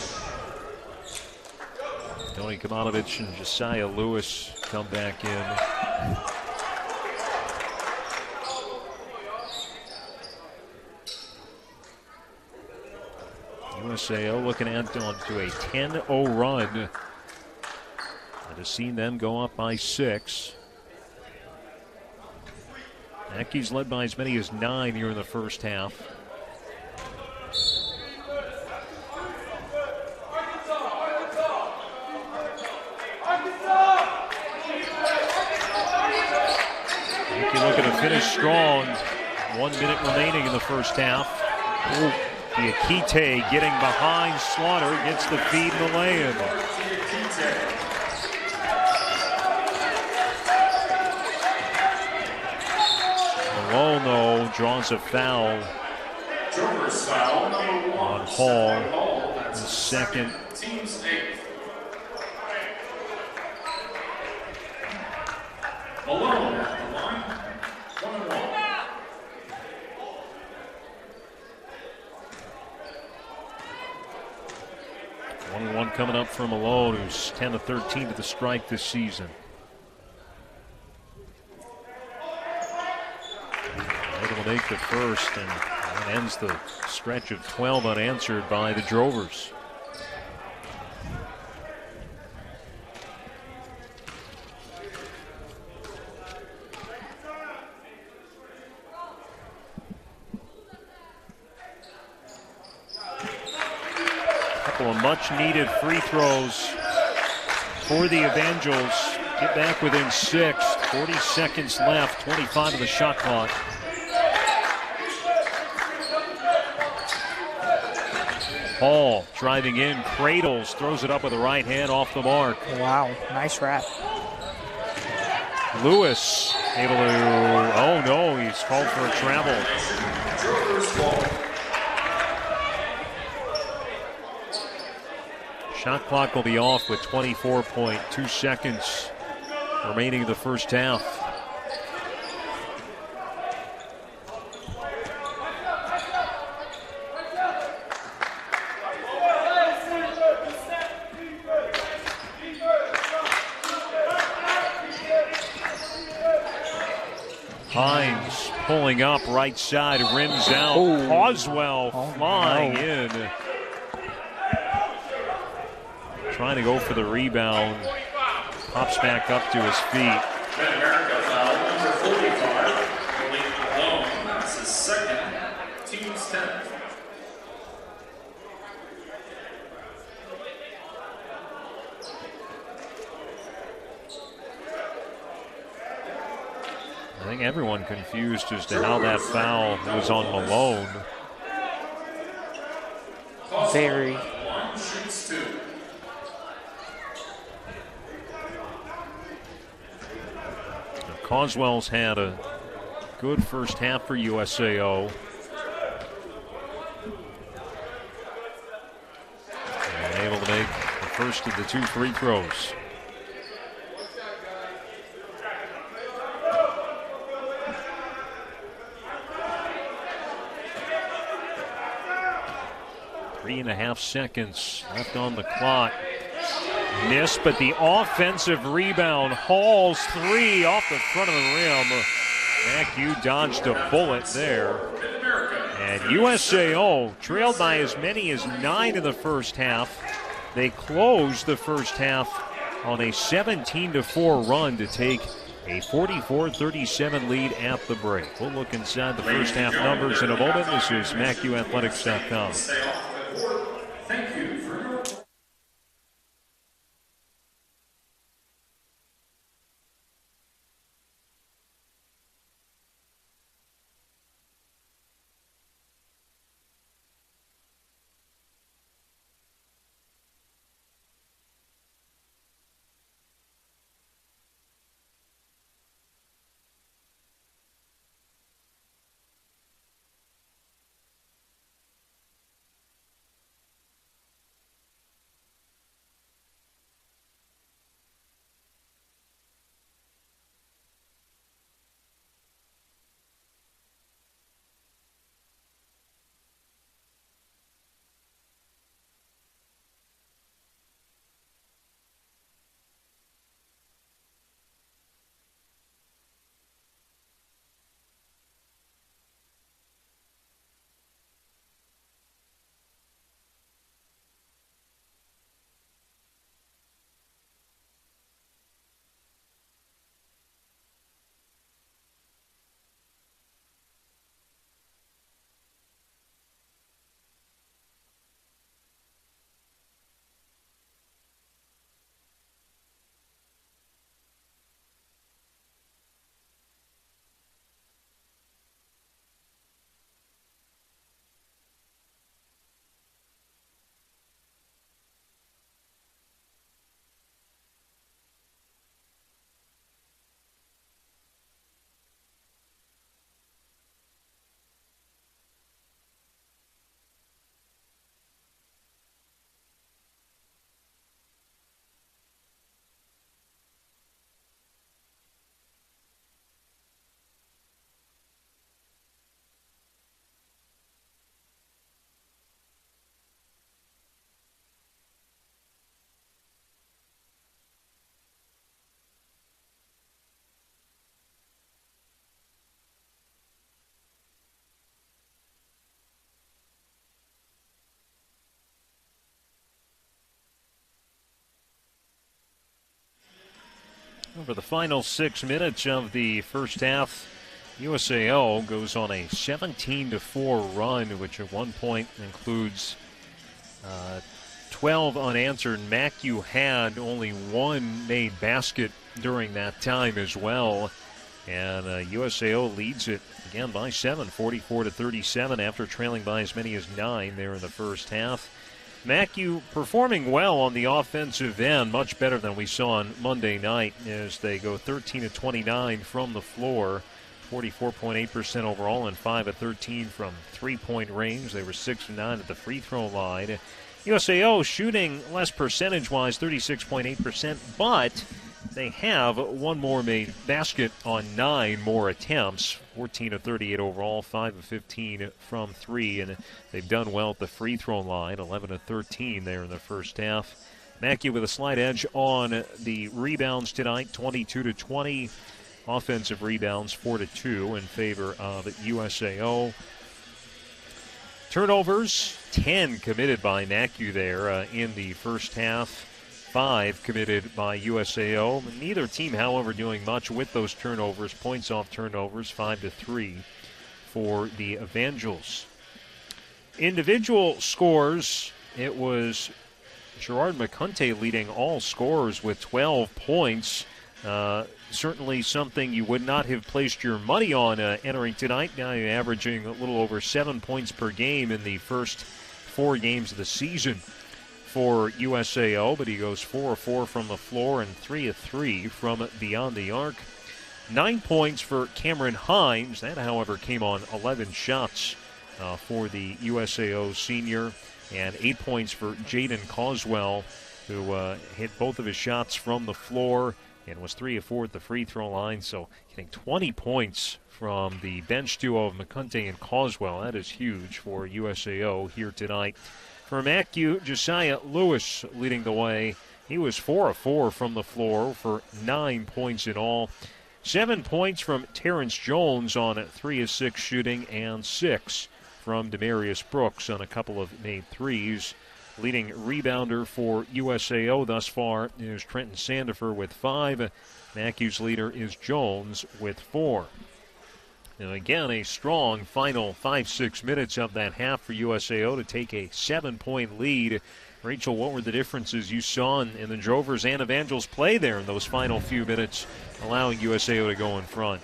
Tony Kamanovich and Josiah Lewis come back in. USAO looking at onto a 10-0 run. I'd have seen them go up by 6. Mackey's led by as many as 9 here in the first half. Mackey looking to finish strong. 1 minute remaining in the first half. Diakite getting behind Slaughter, gets the feed and the lay-in. Malone, though, draws a foul on Hall. The second. Team's 8th. Malone at the line. 1-1. 1-1 coming up from Malone, who's 10 of 13 to the strike this season. Able to make the first, and that ends the stretch of 12 unanswered by the Drovers. Couple of much-needed free throws for the Evangels. Get back within 6. 40 seconds left. 25 of the shot clock. Hall driving in, cradles, throws it up with the right hand off the mark. Wow, nice wrap. Lewis able to, oh no, he's called for a travel. Shot clock will be off with 24.2 seconds remaining in the first half. Hines pulling up right side, rims out. Oh. Coswell flying in. Trying to go for the rebound. Pops back up to his feet. Mid-America foul, number 45. Malik Malone. That's his second. Team's 10th. I think everyone confused as to how that foul was on Malone. Very. One shoots 2. Coswell's had a good first half for USAO. And able to make the first of the 2 free throws. Three and a half seconds left on the clock. Missed, but the offensive rebound. Hall's 3 off the front of the rim. MACU dodged a bullet there. And USAO trailed by as many as 9 in the first half. They closed the first half on a 17-4 run to take a 44-37 lead at the break. We'll look inside the first half numbers in a moment. This is MACUathletics.com. Thank you for your Over the final 6 minutes of the first half, USAO goes on a 17-4 run, which at one point includes 12 unanswered. MACU had only one made basket during that time as well. And USAO leads it again by 7, 44-37, after trailing by as many as 9 there in the first half. MACU performing well on the offensive end, much better than we saw on Monday night, as they go 13-29 from the floor, 44.8% overall, and 5-13 from three-point range. They were 6-9 at the free throw line. USAO shooting less percentage-wise, 36.8%, but they have one more made basket on 9 more attempts, 14-38 overall, 5-15 from 3, and they've done well at the free throw line, 11-13 there in the first half. MACU with a slight edge on the rebounds tonight, 22-20. Offensive rebounds, 4-2 in favor of USAO. Turnovers, 10 committed by MACU there in the first half. 5 committed by USAO. Neither team, however, doing much with those turnovers. Points off turnovers, 5-3 for the Evangels. Individual scores, it was Gerard McCunte leading all scorers with 12 points. Certainly something you would not have placed your money on entering tonight. Now you're averaging a little over 7 points per game in the first 4 games of the season for USAO, but he goes 4 of 4 from the floor and 3 of 3 from beyond the arc. 9 points for Cameron Hines. That, however, came on 11 shots for the USAO senior, and 8 points for Jaden Coswell, who hit both of his shots from the floor and was 3 of 4 at the free throw line. So getting 20 points from the bench duo of McCunte and Coswell. That is huge for USAO here tonight. For MACU, Josiah Lewis leading the way. He was 4 of 4 from the floor for 9 points in all. 7 points from Terrence Jones on 3 of 6 shooting, and 6 from Demarius Brooks on a couple of made threes. Leading rebounder for USAO thus far is Trenton Sandifer with 5. MACU's leader is Jones with 4. And again, a strong final 5-6 minutes of that half for USAO to take a 7-point lead. Rachel, what were the differences you saw in the Drovers and Evangels play there in those final few minutes, allowing USAO to go in front?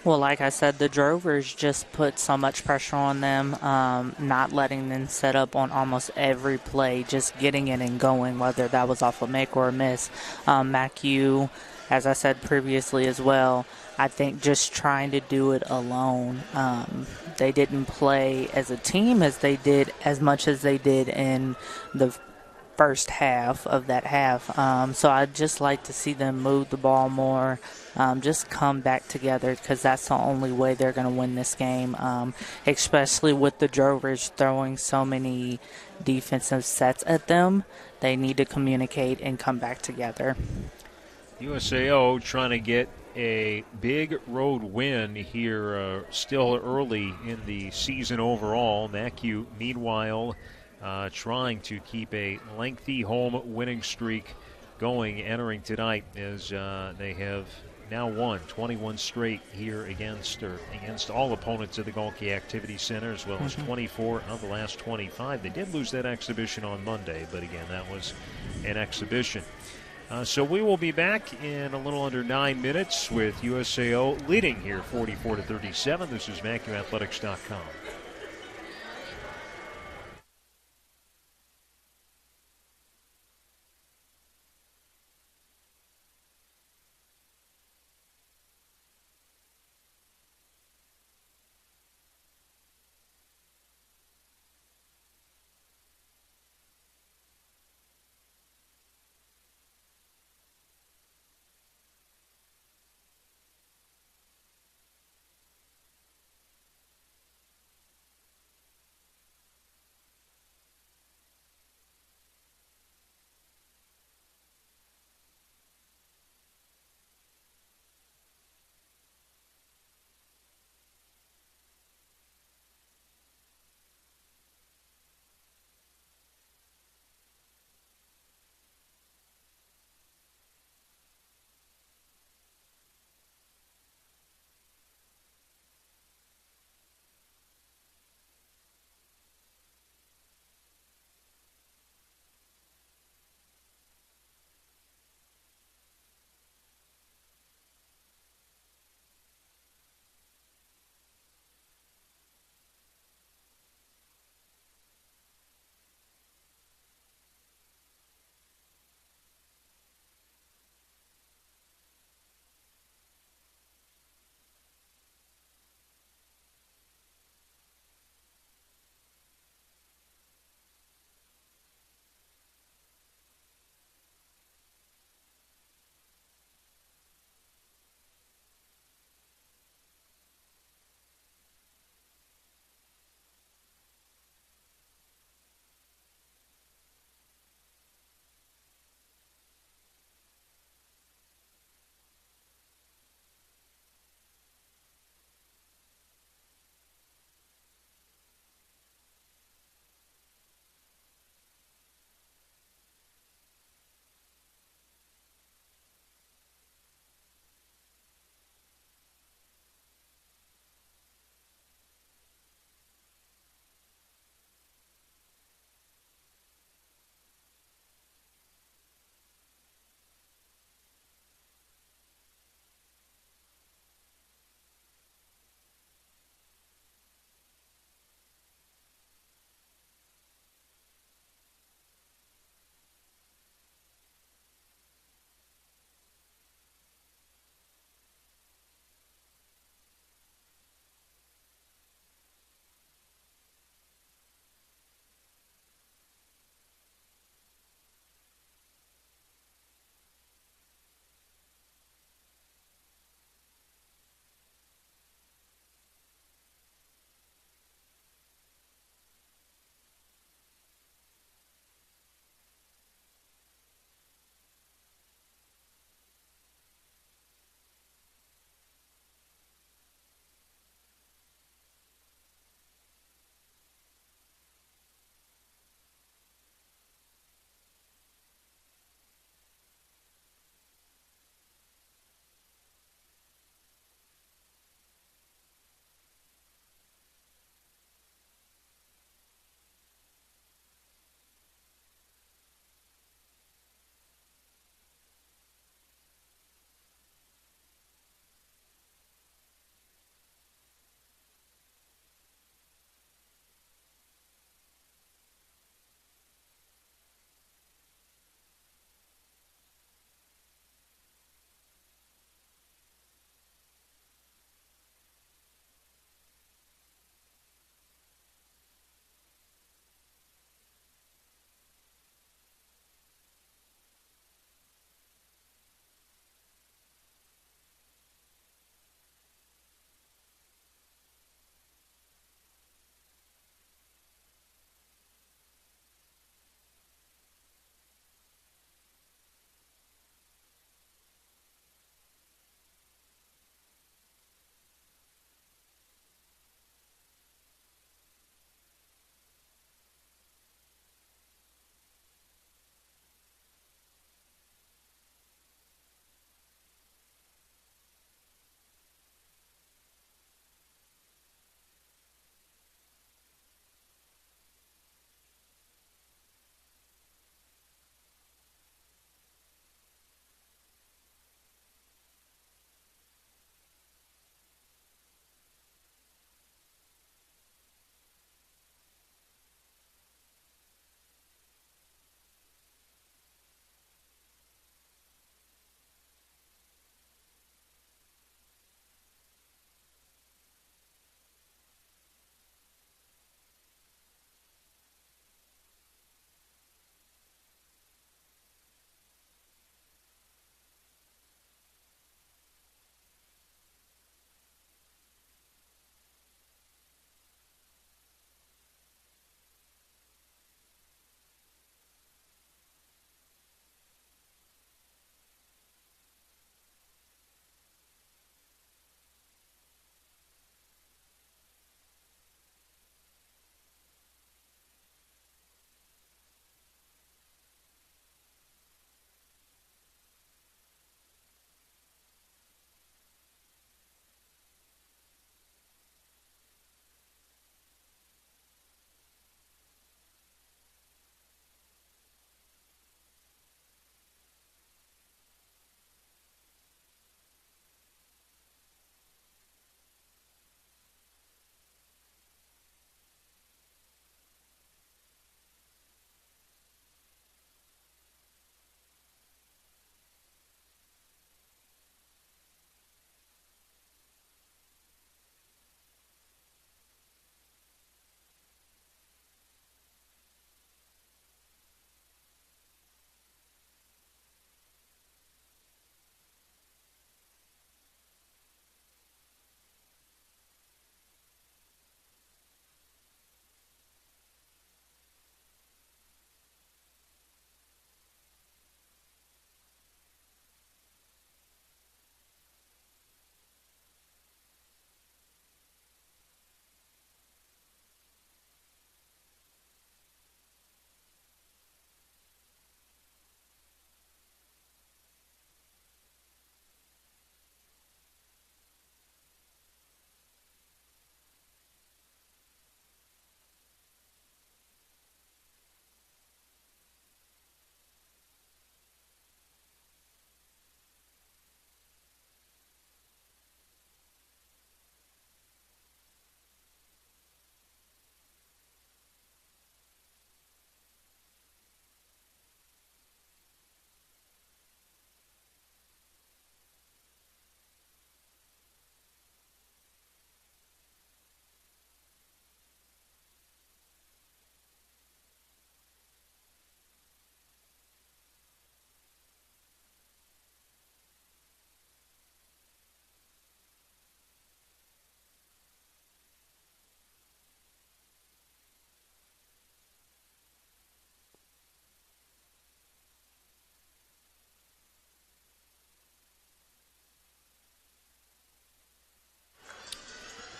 Well, like I said, the Drovers just put so much pressure on them, not letting them set up on almost every play, just getting it and going, whether that was off a make or a miss. MACU, as I said previously as well, I think just trying to do it alone. They didn't play as a team as much as they did in the first half of that half. So I'd just like to see them move the ball more, just come back together, because that's the only way they're going to win this game, especially with the Drovers throwing so many defensive sets at them. They need to communicate and come back together. USAO trying to get a big road win here still early in the season overall. MACU, meanwhile, trying to keep a lengthy home winning streak going entering tonight, as they have now won 21 straight here against all opponents at the Galkey Activity Center, as well as 24 of the last 25. They did lose that exhibition on Monday, but again, that was an exhibition. So we will be back in a little under 9 minutes with USAO leading here 44-37. This is MACUathletics.com.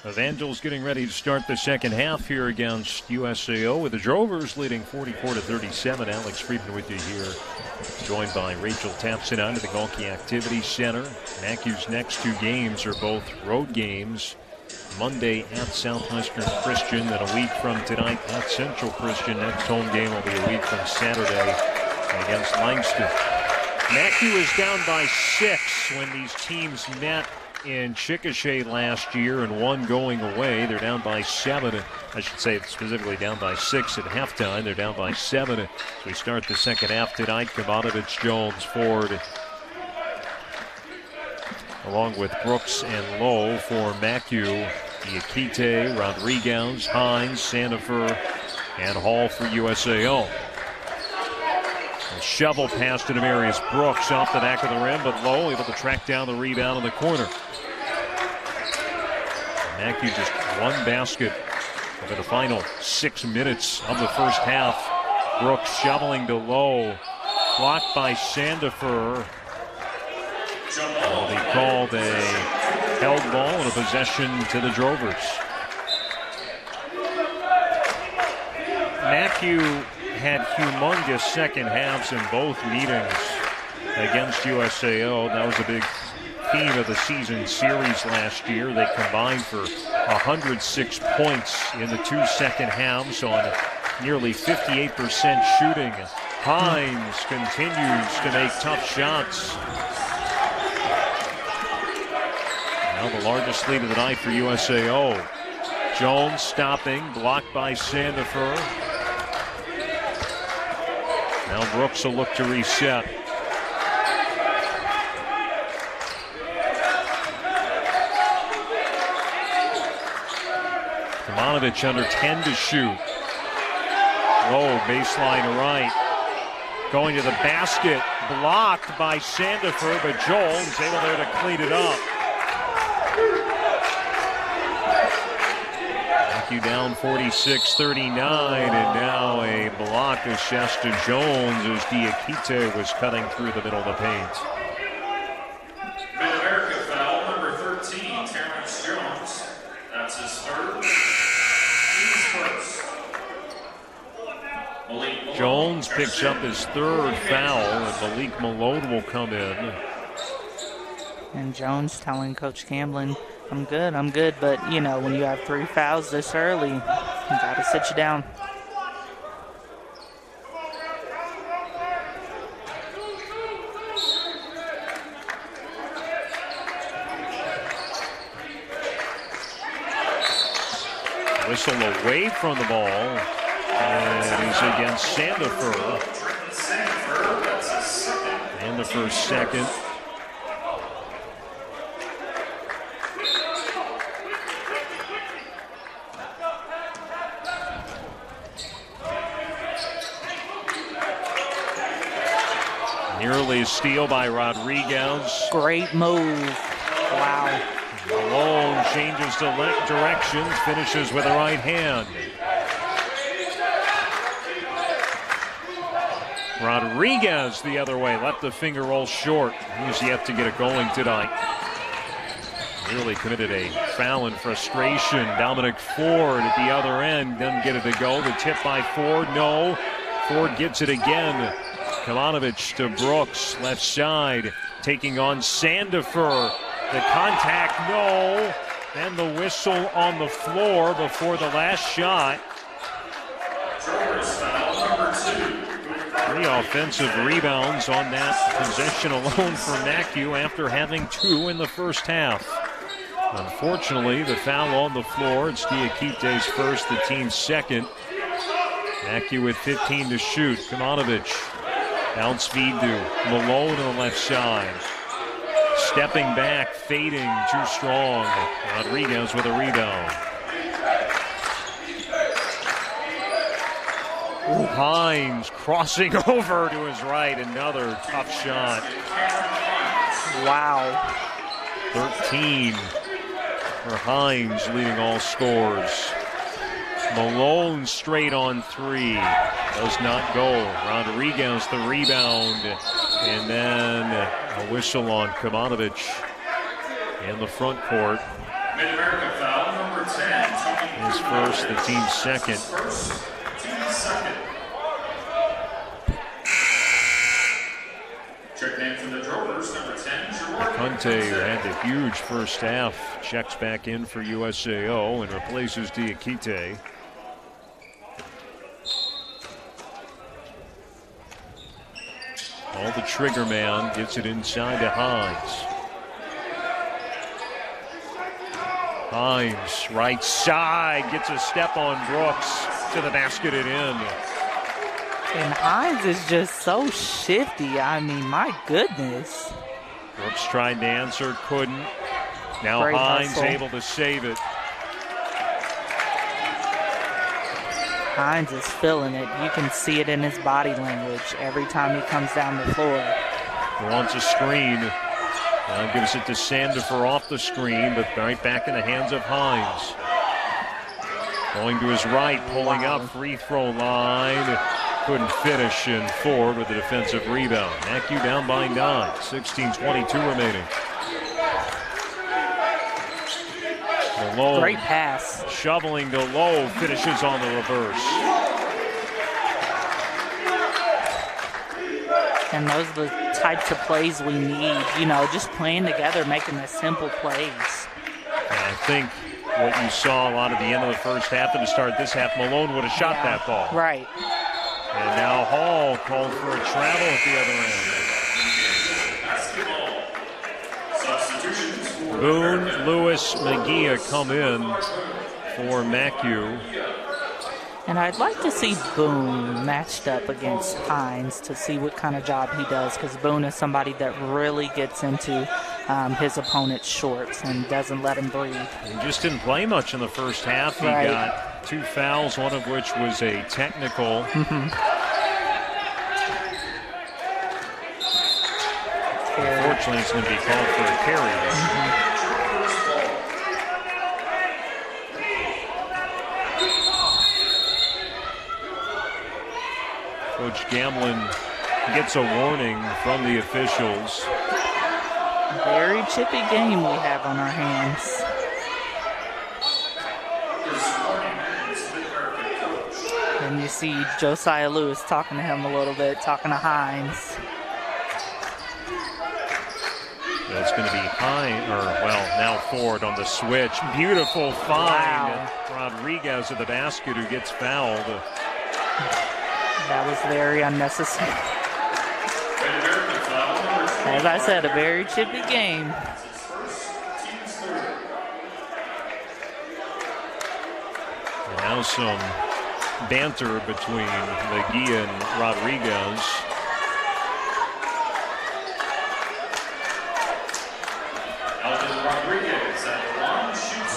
Evangels getting ready to start the second half here against USAO with the Drovers leading 44-37. Alex Friedman with you here, joined by Rachel Tapson out of the Galkey Activity Center. MACU's next two games are both road games. Monday at Southwestern Christian, then a week from tonight at Central Christian. Next home game will be a week from Saturday against Langston. MACU is down by 6 when these teams met in Chickasha last year and one going away. They're down by 7. I should say specifically down by 6 at halftime. They're down by 7 as we start the second half tonight. Kavanovich, Jones, Ford, along with Brooks and Lowe for MACU. Diakite, Rodriguez, Hines, Sandifer, and Hall for USAO. A shovel pass to Demarius Brooks off the back of the rim, but Lowe able to track down the rebound in the corner. MACU just one basket over the final 6 minutes of the first half. Brooks shoveling to Lowe, blocked by Sandifer. Will be called a held ball and a possession to the Drovers. MACU had humongous second halves in both meetings against USAO. That was a big theme of the season series last year. They combined for 106 points in the 2 second halves on nearly 58% shooting. Hines continues to make tough shots. Now the largest lead of the night for USAO. Jones stopping, blocked by Sandifer. Now Brooks will look to reset. Kavanovich under 10 to shoot. Low baseline right. Going to the basket, blocked by Sandifer, but Jones able there to clean it up. MACU down 46-39, and now a block of Shasta Jones as Diakite was cutting through the middle of the paint. Mid-America foul, number 13, Terrence Jones. That's his third. He's first. Malik Malone. Jones picks up his third foul, and Malik Malone will come in. And Jones telling Coach Camblin, I'm good, but, you know, when you have 3 fouls this early, you got to sit you down. Whistle away from the ball, and he's against Sandifer. Sandifer's second. Nearly a steal by Rodriguez. Great move. Wow. Malone changes directions, finishes with the right hand. Rodriguez the other way, let the finger roll short. He's yet to get it going tonight. Nearly committed a foul in frustration. Dominic Ford at the other end, doesn't get it to go. The tip by Ford, no. Ford gets it again. Kavanovich to Brooks, left side, taking on Sandifer. The contact, no. And the whistle on the floor before the last shot. Foul, number 2. 3 offensive rebounds on that possession alone for MACU after having 2 in the first half. Unfortunately, the foul on the floor. It's Diakite's first, the team's second. MACU with 15 to shoot. Kavanovich. Bounce feed to Malone on the left side. Stepping back, fading, too strong. Rodriguez with a rebound. Hines crossing over to his right. Another tough shot. Wow. 13 for Hines, leading all scores. Malone straight on 3. Does not go. Rodriguez the rebound. And then a whistle on Kavanovich in the front court. Mid-America foul, number number 10, Tony His first, the team's second. First, team's second. Check name from the Drovers, number 10, Gerard Conte, who had the huge first half, checks back in for USAO and replaces Diakite. All the trigger man gets it inside to Hines. Hines, right side, gets a step on Brooks to the basket and in. And Hines is just so shifty. I mean, my goodness. Brooks tried to answer, couldn't. Now Great Hines hustle. able to save it. Hines is feeling it. You can see it in his body language every time he comes down the floor. He wants a screen. Now gives it to Sandifer off the screen, but right back in the hands of Hines. Going to his right, pulling Wow. up, free throw line. Couldn't finish, and Ford with the defensive rebound. MACU down by 9, 16:22 remaining. Malone Great pass. shoveling to Lowe, finishes on the reverse. And those are the types of plays we need. You know, just playing together, making the simple plays. And I think what you saw a lot at the end of the first half and to start this half, Malone would have shot that ball. Right. And now Hall called for a travel at the other end. basketball. Substitutions for Boone, Lewis, McGee come in for MACU. And I'd like to see Boone matched up against Hines to see what kind of job he does, because Boone is somebody that really gets into his opponent's shorts and doesn't let him breathe. He just didn't play much in the first half. He Right. got 2 fouls, one of which was a technical. Unfortunately, it's going to be called for a carry. Coach Gamlin gets a warning from the officials. Very chippy game we have on our hands. And you see Josiah Lewis talking to him a little bit, talking to Hines. That's going to be Hines, or well, now Ford on the switch. Beautiful find. Wow. Rodriguez at the basket who gets fouled. That was very unnecessary. As I said, a very chippy game. Now some banter between McGee and Rodriguez.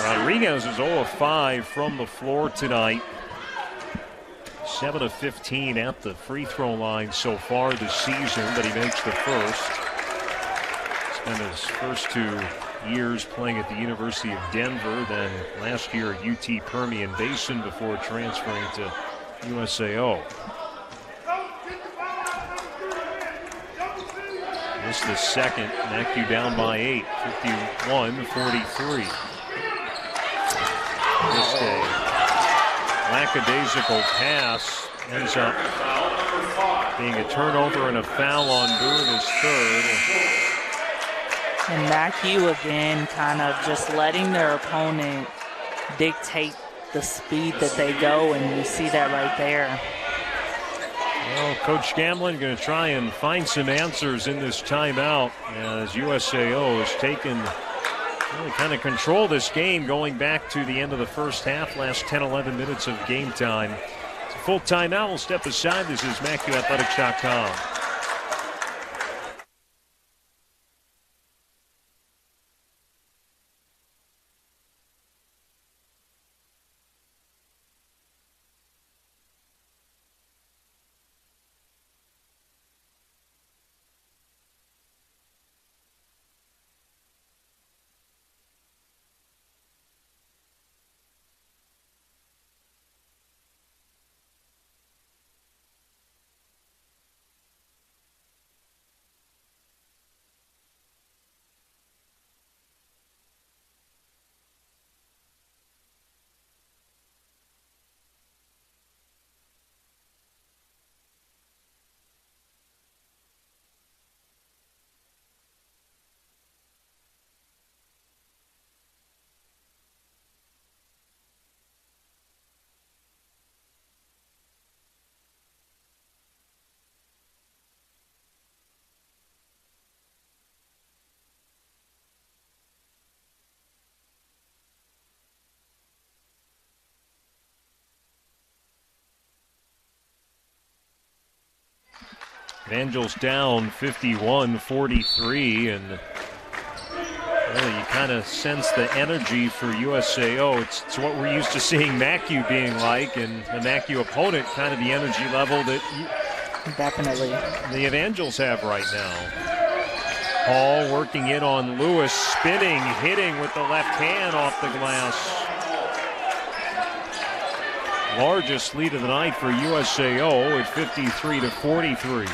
Rodriguez is 0 of 5 from the floor tonight. 7 of 15 at the free throw line so far this season, but he makes the first. Spent his first 2 years playing at the University of Denver, then last year at UT Permian Basin before transferring to USAO. This the second. MACU down by 8, 51-43. Just a lackadaisical pass ends up being a turnover and a foul on Boone, his third. And MACU again kind of just letting their opponent dictate the speed that they go, and you see that right there. Well, Coach Gamlin going to try and find some answers in this timeout as USAO has taken, really kind of control this game going back to the end of the first half, last 10-11 minutes of game time. It's a full timeout. We'll step aside. This is MACUathletics.com. Evangels down 51-43, and really you kind of sense the energy for USAO. It's what we're used to seeing MACU being like, and the MACU opponent kind of the energy level that definitely the Evangels have right now. Hall working in on Lewis, spinning, hitting with the left hand off the glass. Largest lead of the night for USAO at 53-43.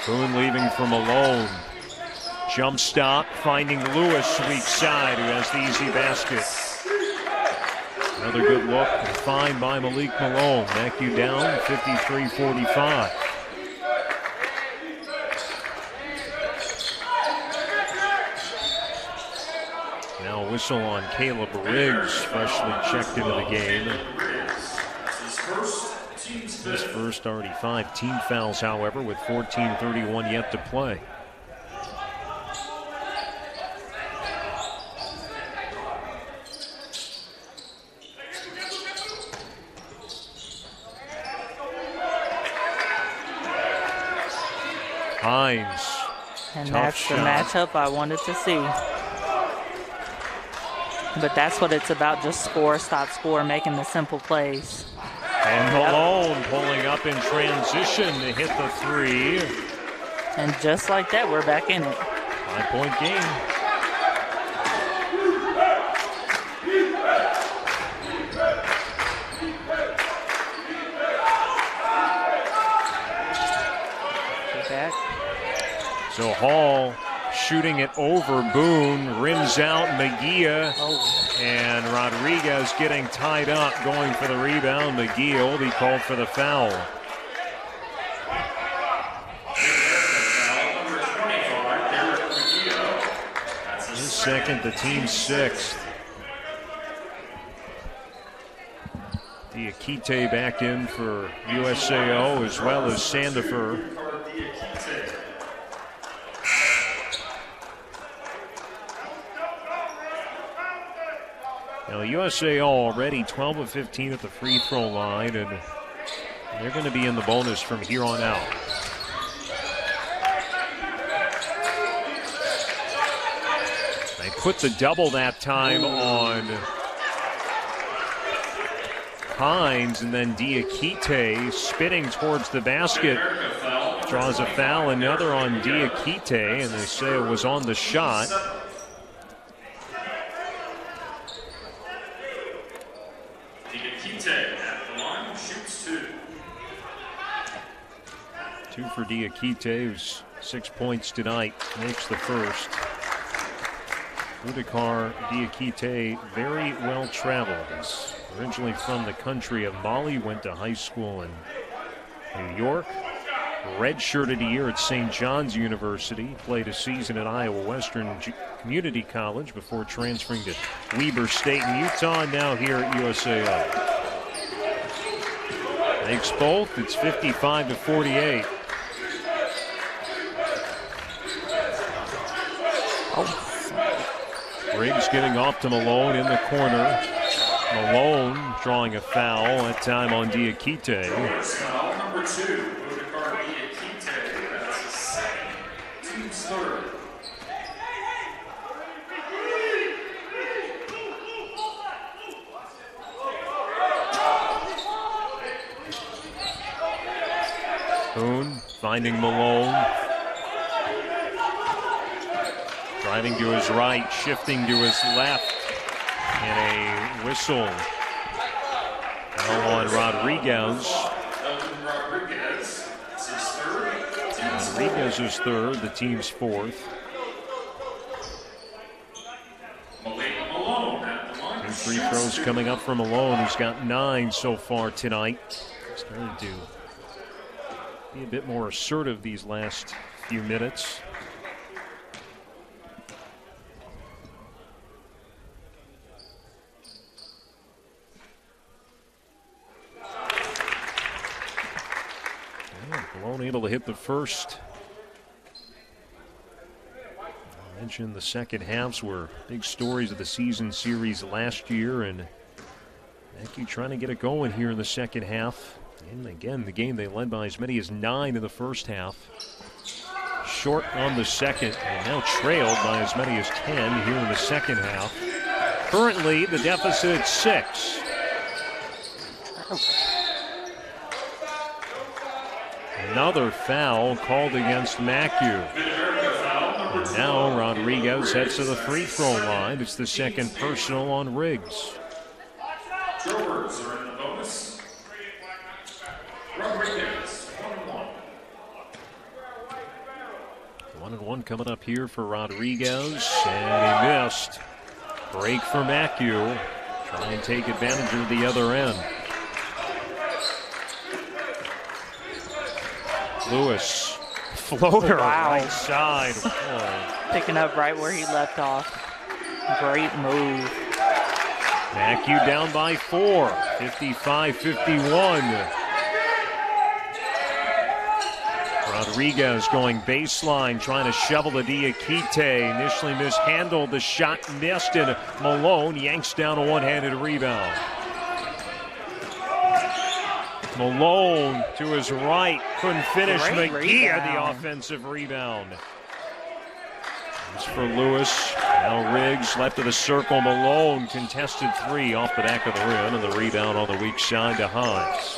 Boone leaving for Malone. Jump stop, finding Lewis weak side, who has the easy basket. Another good look and find by Malik Malone. MACU down 53-45. Now a whistle on Caleb Riggs, freshly checked into the game. His first already 5 team fouls, however, with 14:31 yet to play. Hines. And Tough that's shot. the matchup I wanted to see. But that's what it's about, just score, stop, score, making the simple plays. And Malone pulling up in transition to hit the 3. And just like that, we're back in it. 5-point game. Back. So Hall shooting it over Boone, rims out McGee, and Rodriguez getting tied up, going for the rebound. McGee will be called for the foul. His second, the team's 6th. Diakite back in for USAO, as well as Sandifer. Now, USAO already 12 of 15 at the free throw line, and they're going to be in the bonus from here on out. They put the double that time on Hines, and then Diakite spinning towards the basket. Draws a foul, another on Diakite, and they say it was on the shot. Two for Diakite, who's 6 points tonight, makes the first. Udikar Diakite, very well traveled. He's originally from the country of Mali, went to high school in New York. Redshirted a year at St. John's University, played a season at Iowa Western Community College before transferring to Weber State in Utah, and now here at USAO. Makes both, it's 55-48. Riggs getting off to Malone in the corner. Malone drawing a foul, that time on Diakite. Foul number 2, Udikar Diakite. That's his second, team's 3rd. Boone finding Malone. Driving to his right, shifting to his left, and a whistle. Now on Rodriguez. Rodriguez is 3rd, the team's 4th. Two free throws coming up from Malone, who's got 9 so far tonight. Starting to be a bit more assertive these last few minutes. Malone able to hit the first. Mentioned the second halves were big stories of the season series last year, and MACU trying to get it going here in the second half. And again, the game they led by as many as 9 in the first half. Short on the second, and now trailed by as many as 10 here in the second half. Currently, the deficit 6. Another foul called against MACU. And now Rodriguez heads to the free throw line. It's the second personal on Riggs. Drovers are in the bonus. Rodriguez, 1-1. 1-1 coming up here for Rodriguez, and he missed. Break for MACU. Try and take advantage of the other end. Lewis, floater, right side. Oh. Picking up right where he left off. Great move. MACU down by 4, 55-51. Rodriguez going baseline, trying to shovel to Diakite. Initially mishandled, the shot missed, and Malone yanks down a one-handed rebound. Malone to his right, couldn't finish. Great McGee had the rebound. offensive rebound. It's for Lewis. Now Riggs left of the circle. Malone contested 3 off the back of the rim, and the rebound on the weak side to Hines.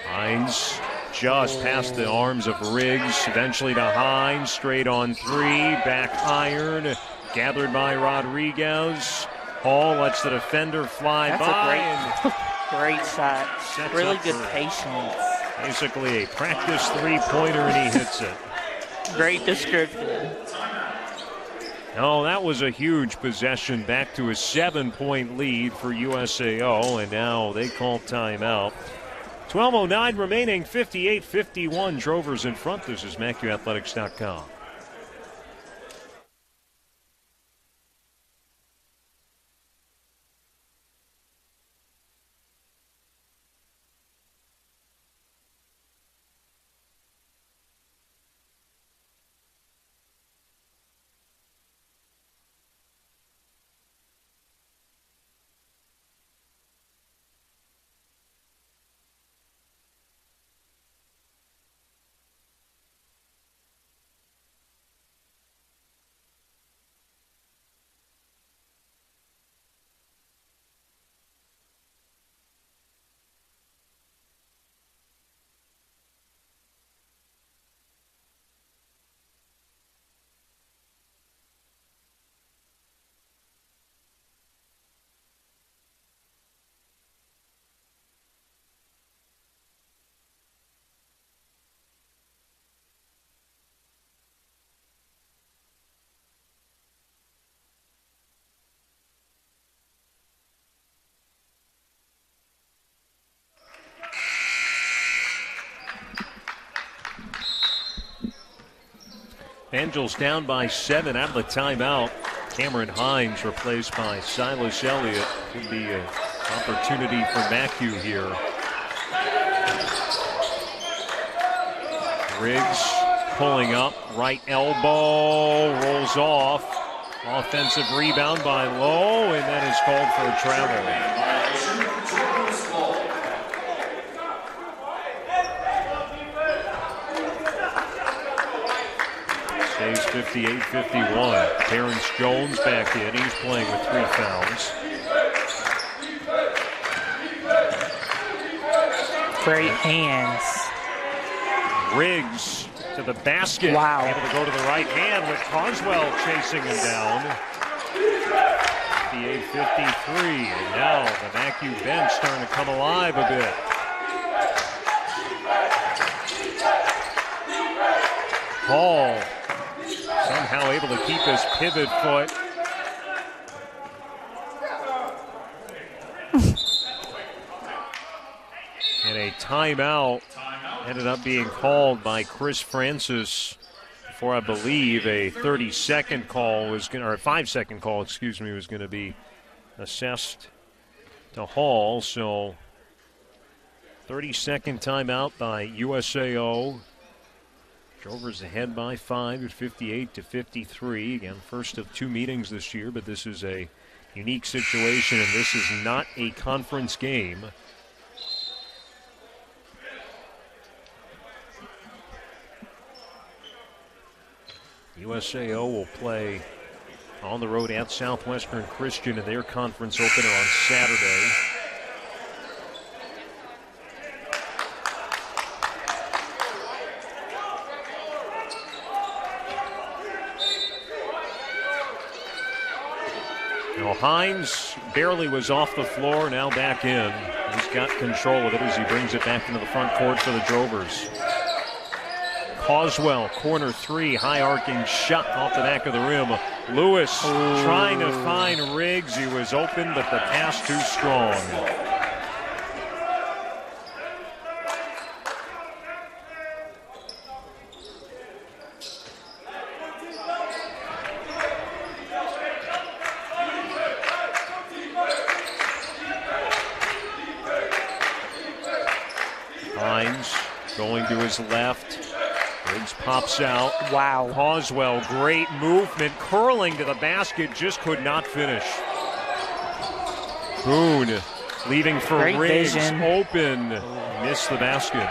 Hines just past the arms of Riggs, eventually to Hines, straight on 3, back iron, gathered by Rodriguez. Hall lets the defender fly That's by. a great shot. Sets Really up good for patience. basically a practice three-pointer, and he hits it. Great description. Oh, that was a huge possession, back to a 7-point lead for USAO, and now they call timeout. 12:09 remaining, 58-51. Drovers in front. This is MACUathletics.com. Angels down by 7 out of the timeout. Cameron Hines replaced by Silas Elliott. Could be an opportunity for MACU here. Riggs pulling up, right elbow, rolls off. Offensive rebound by Lowe, and that is called for a travel. Stays 58-51. Terrence Jones back in. He's playing with 3 fouls. Great hands. Riggs to the basket. Wow. Able to go to the right hand with Carswell chasing him down. 58-53. And now the MACU bench starting to come alive a bit. Hall somehow able to keep his pivot foot. And a timeout ended up being called by Chris Francis for, I believe, a 30-second call was going, or a 5-second call, excuse me, was going to be assessed to Hall. So 30-second timeout by USAO. Drovers ahead by 5 at 58-53. Again, first of 2 meetings this year, but this is a unique situation, and this is not a conference game. USAO will play on the road at Southwestern Christian in their conference opener on Saturday. Now Hines barely was off the floor, now back in. He's got control of it as he brings it back into the front court for the Drovers. Coswell, corner 3, high arcing shot off the back of the rim. Lewis trying to find Riggs. He was open, but the pass too strong. Hines going to his left. Riggs pops out. Wow. Coswell, great movement, curling to the basket, just could not finish. Boone leaving for Great Riggs, vision. open, missed the basket.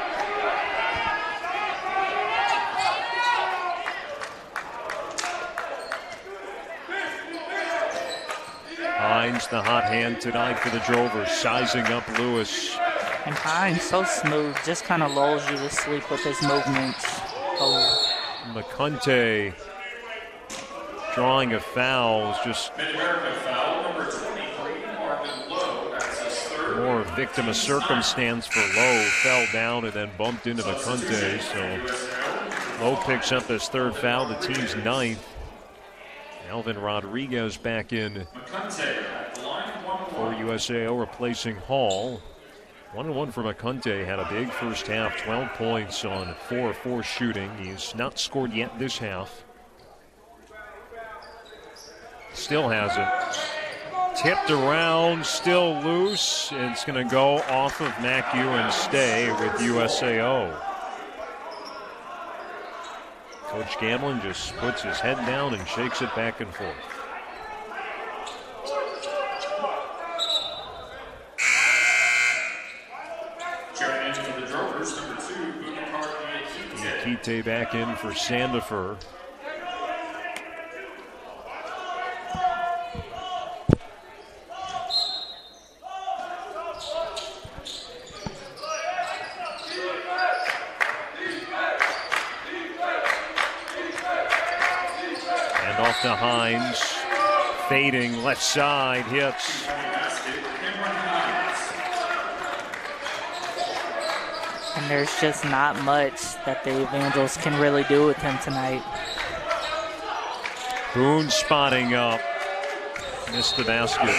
Hines, the hot hand tonight for the Drovers, sizing up Lewis. And Hines, so smooth, just kind of lulls you to sleep with his movements. Oh. McCunty drawing a foul is just Mid-America foul number 23, Marvin Lowe. That's his third. more a victim of circumstance for Lowe. Fell down and then bumped into McCunty. So Lowe picks up his 3rd foul, the team's 9th. Alvin Rodriguez back in McCunty at the line, 1-1. for USAO, replacing Hall. 1-1 for McCunty, had a big first half, 12 points on 4-4 shooting. He's not scored yet this half. Still hasn't. Tipped around, still loose. It's going to go off of MACU and stay with USAO. Coach Gamblin just puts his head down and shakes it back and forth. Checking in for the Drovers, number 2, Boubacar Diakite. Diakite back in for Sandifer. And off to Hines. Fading left side, hits. And there's just not much that the Evangels can really do with him tonight. Boone spotting up. Missed the basket.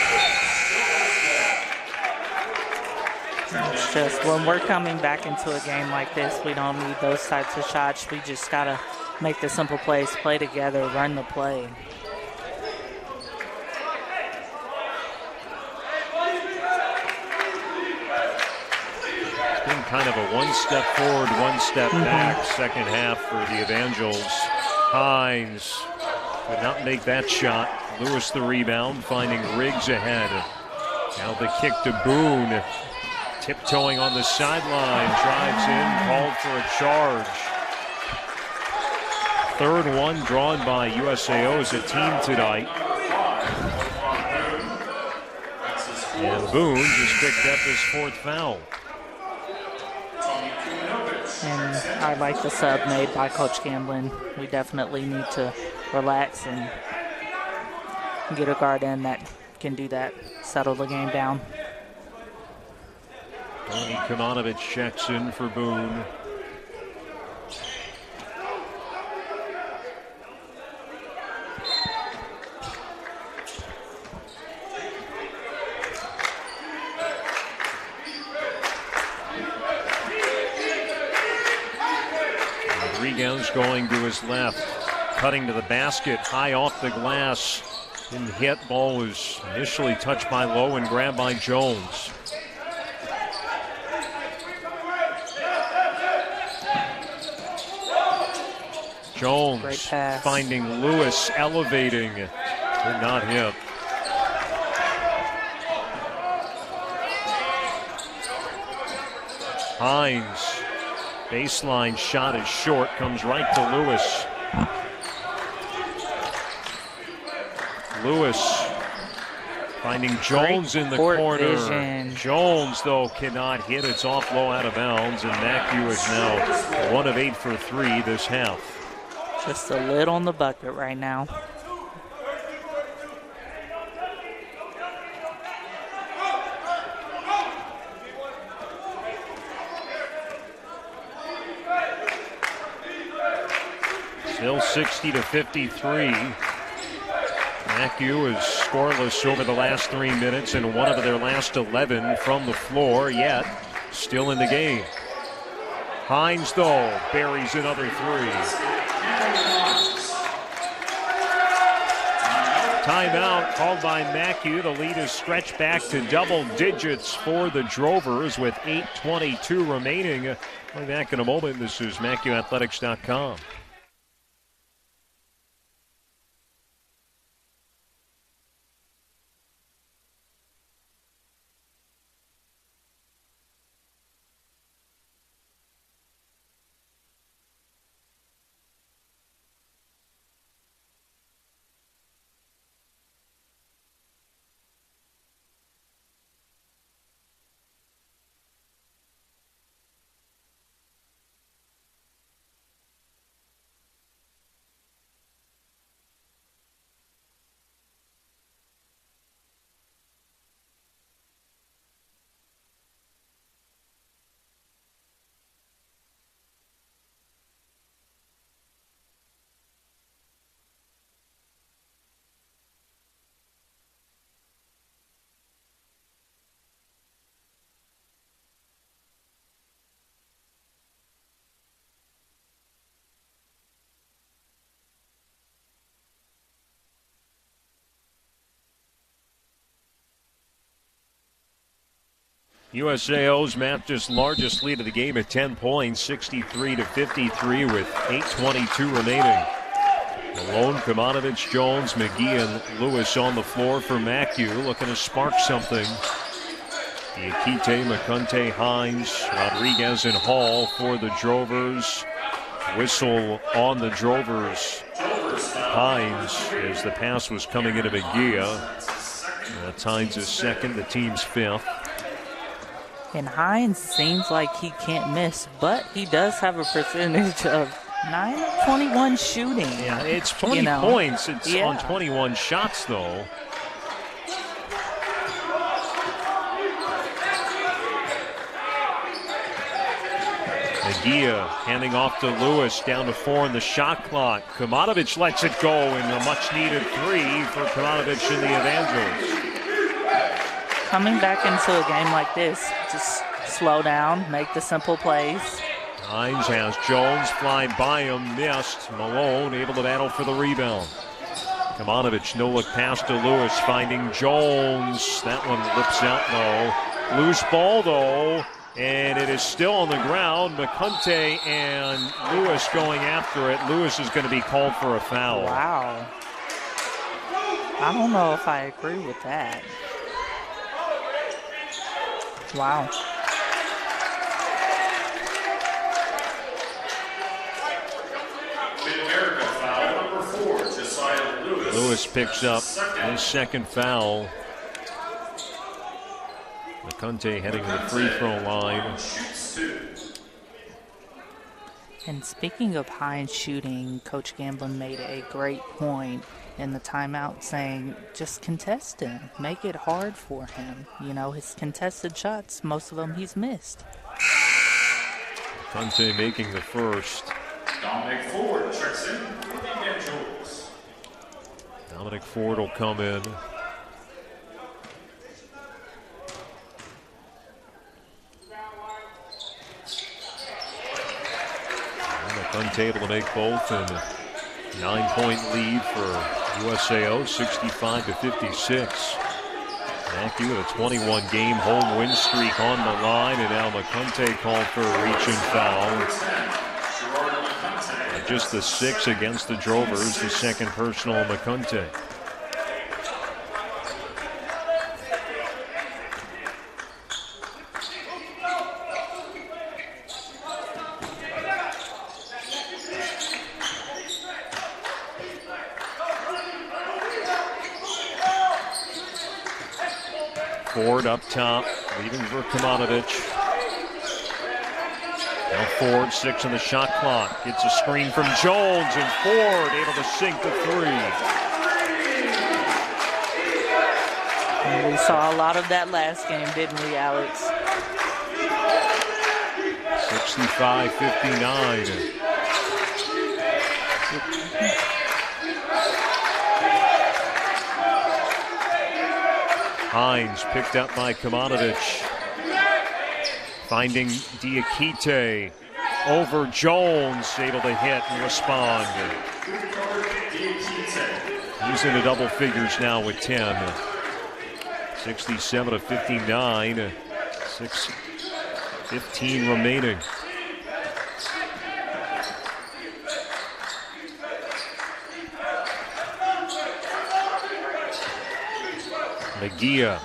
It's just when we're coming back into a game like this, we don't need those types of shots. We just got to make the simple plays, play together, run the play. Kind of a one-step forward, one-step back second half for the Evangels. Hines could not make that shot. Lewis the rebound, finding Riggs ahead. Now the kick to Boone. Tiptoeing on the sideline, drives in, called for a charge. 3rd one drawn by USAO as a team tonight. And Boone just picked up his 4th foul. And I like the sub made by Coach Gamblin. We definitely need to relax and get a guard in that can do that, settle the game down. Tony Kimonovich checks in for Boone. Rodriguez going to his left, cutting to the basket, high off the glass. Didn't hit, ball was initially touched by Lowe and grabbed by Jones. Jones Great pass. finding Lewis, elevating. Did not hit. Hines, baseline shot is short, comes right to Lewis. Lewis finding Jones in the corner. Vision. Jones, though, cannot hit. It's off low out of bounds, and MACU is now 1 of 8 for 3 this half. Just a lid on the bucket right now. Still 60-53. MACU is scoreless over the last 3 minutes and 1 of their last 11 from the floor, yet still in the game. Hines, though, buries another 3. Timeout called by MACU. The lead is stretched back to double digits for the Drovers with 8:22 remaining. We'll be back in a moment. This is MACUathletics.com. USAO's Baptist's largest lead of the game at 10 points, 63-53 with 8:22 remaining. Malone, Kamanovich, Jones, McGee, and Lewis on the floor for MACU, looking to spark something. Diakite, McCunte, Hines, Rodriguez, and Hall for the Drovers. Whistle on the Drovers. Hines, as the pass was coming into McGee. That's Hines' second, the team's 5th. And Hines seems like he can't miss, but he does have a percentage of 9 of 21 shooting. Yeah, it's 20 points. It's on 21 shots, though. McGee handing off to Lewis, down to 4 in the shot clock. Kamanovich lets it go, and a much-needed 3 for Kamanovich in the Evangels. Coming back into a game like this, just slow down, make the simple plays. Hines has Jones flying by him, missed. Malone able to battle for the rebound. Kamanovich, no look pass to Lewis, finding Jones. That one lips out though. Loose ball though, and it is still on the ground. McCunte and Lewis going after it. Lewis is going to be called for a foul. Wow. I don't know if I agree with that. Wow. Mid-America foul number 4, Josiah Lewis. Lewis picks up his second foul. McCunte heading to the free throw line. And speaking of Hines shooting, Coach Gamblin made a great point in the timeout saying, just contest him. Make it hard for him. You know, his contested shots, most of them he's missed. McCunte making the first. Dominic Ford checks in for the Evangels. Dominic Ford will come in. McCunte able to make both, and a 9-point lead for USAO, 65-56. MACU with a 21-game home win streak on the line, and now McCunte called for a reach and foul. Just the 6 against the Drovers, the second personal of McCunty. Ford up top, leaving for Kamanovich. Now Ford, 6 on the shot clock. Gets a screen from Jones, and Ford able to sink the 3. And we saw a lot of that last game, didn't we, Alex? 65-59. Hines picked up by Kamanovich. Finding Diakite over Jones, able to hit and respond. He's into double figures now with 10. 67-59. 6:15 remaining. Magia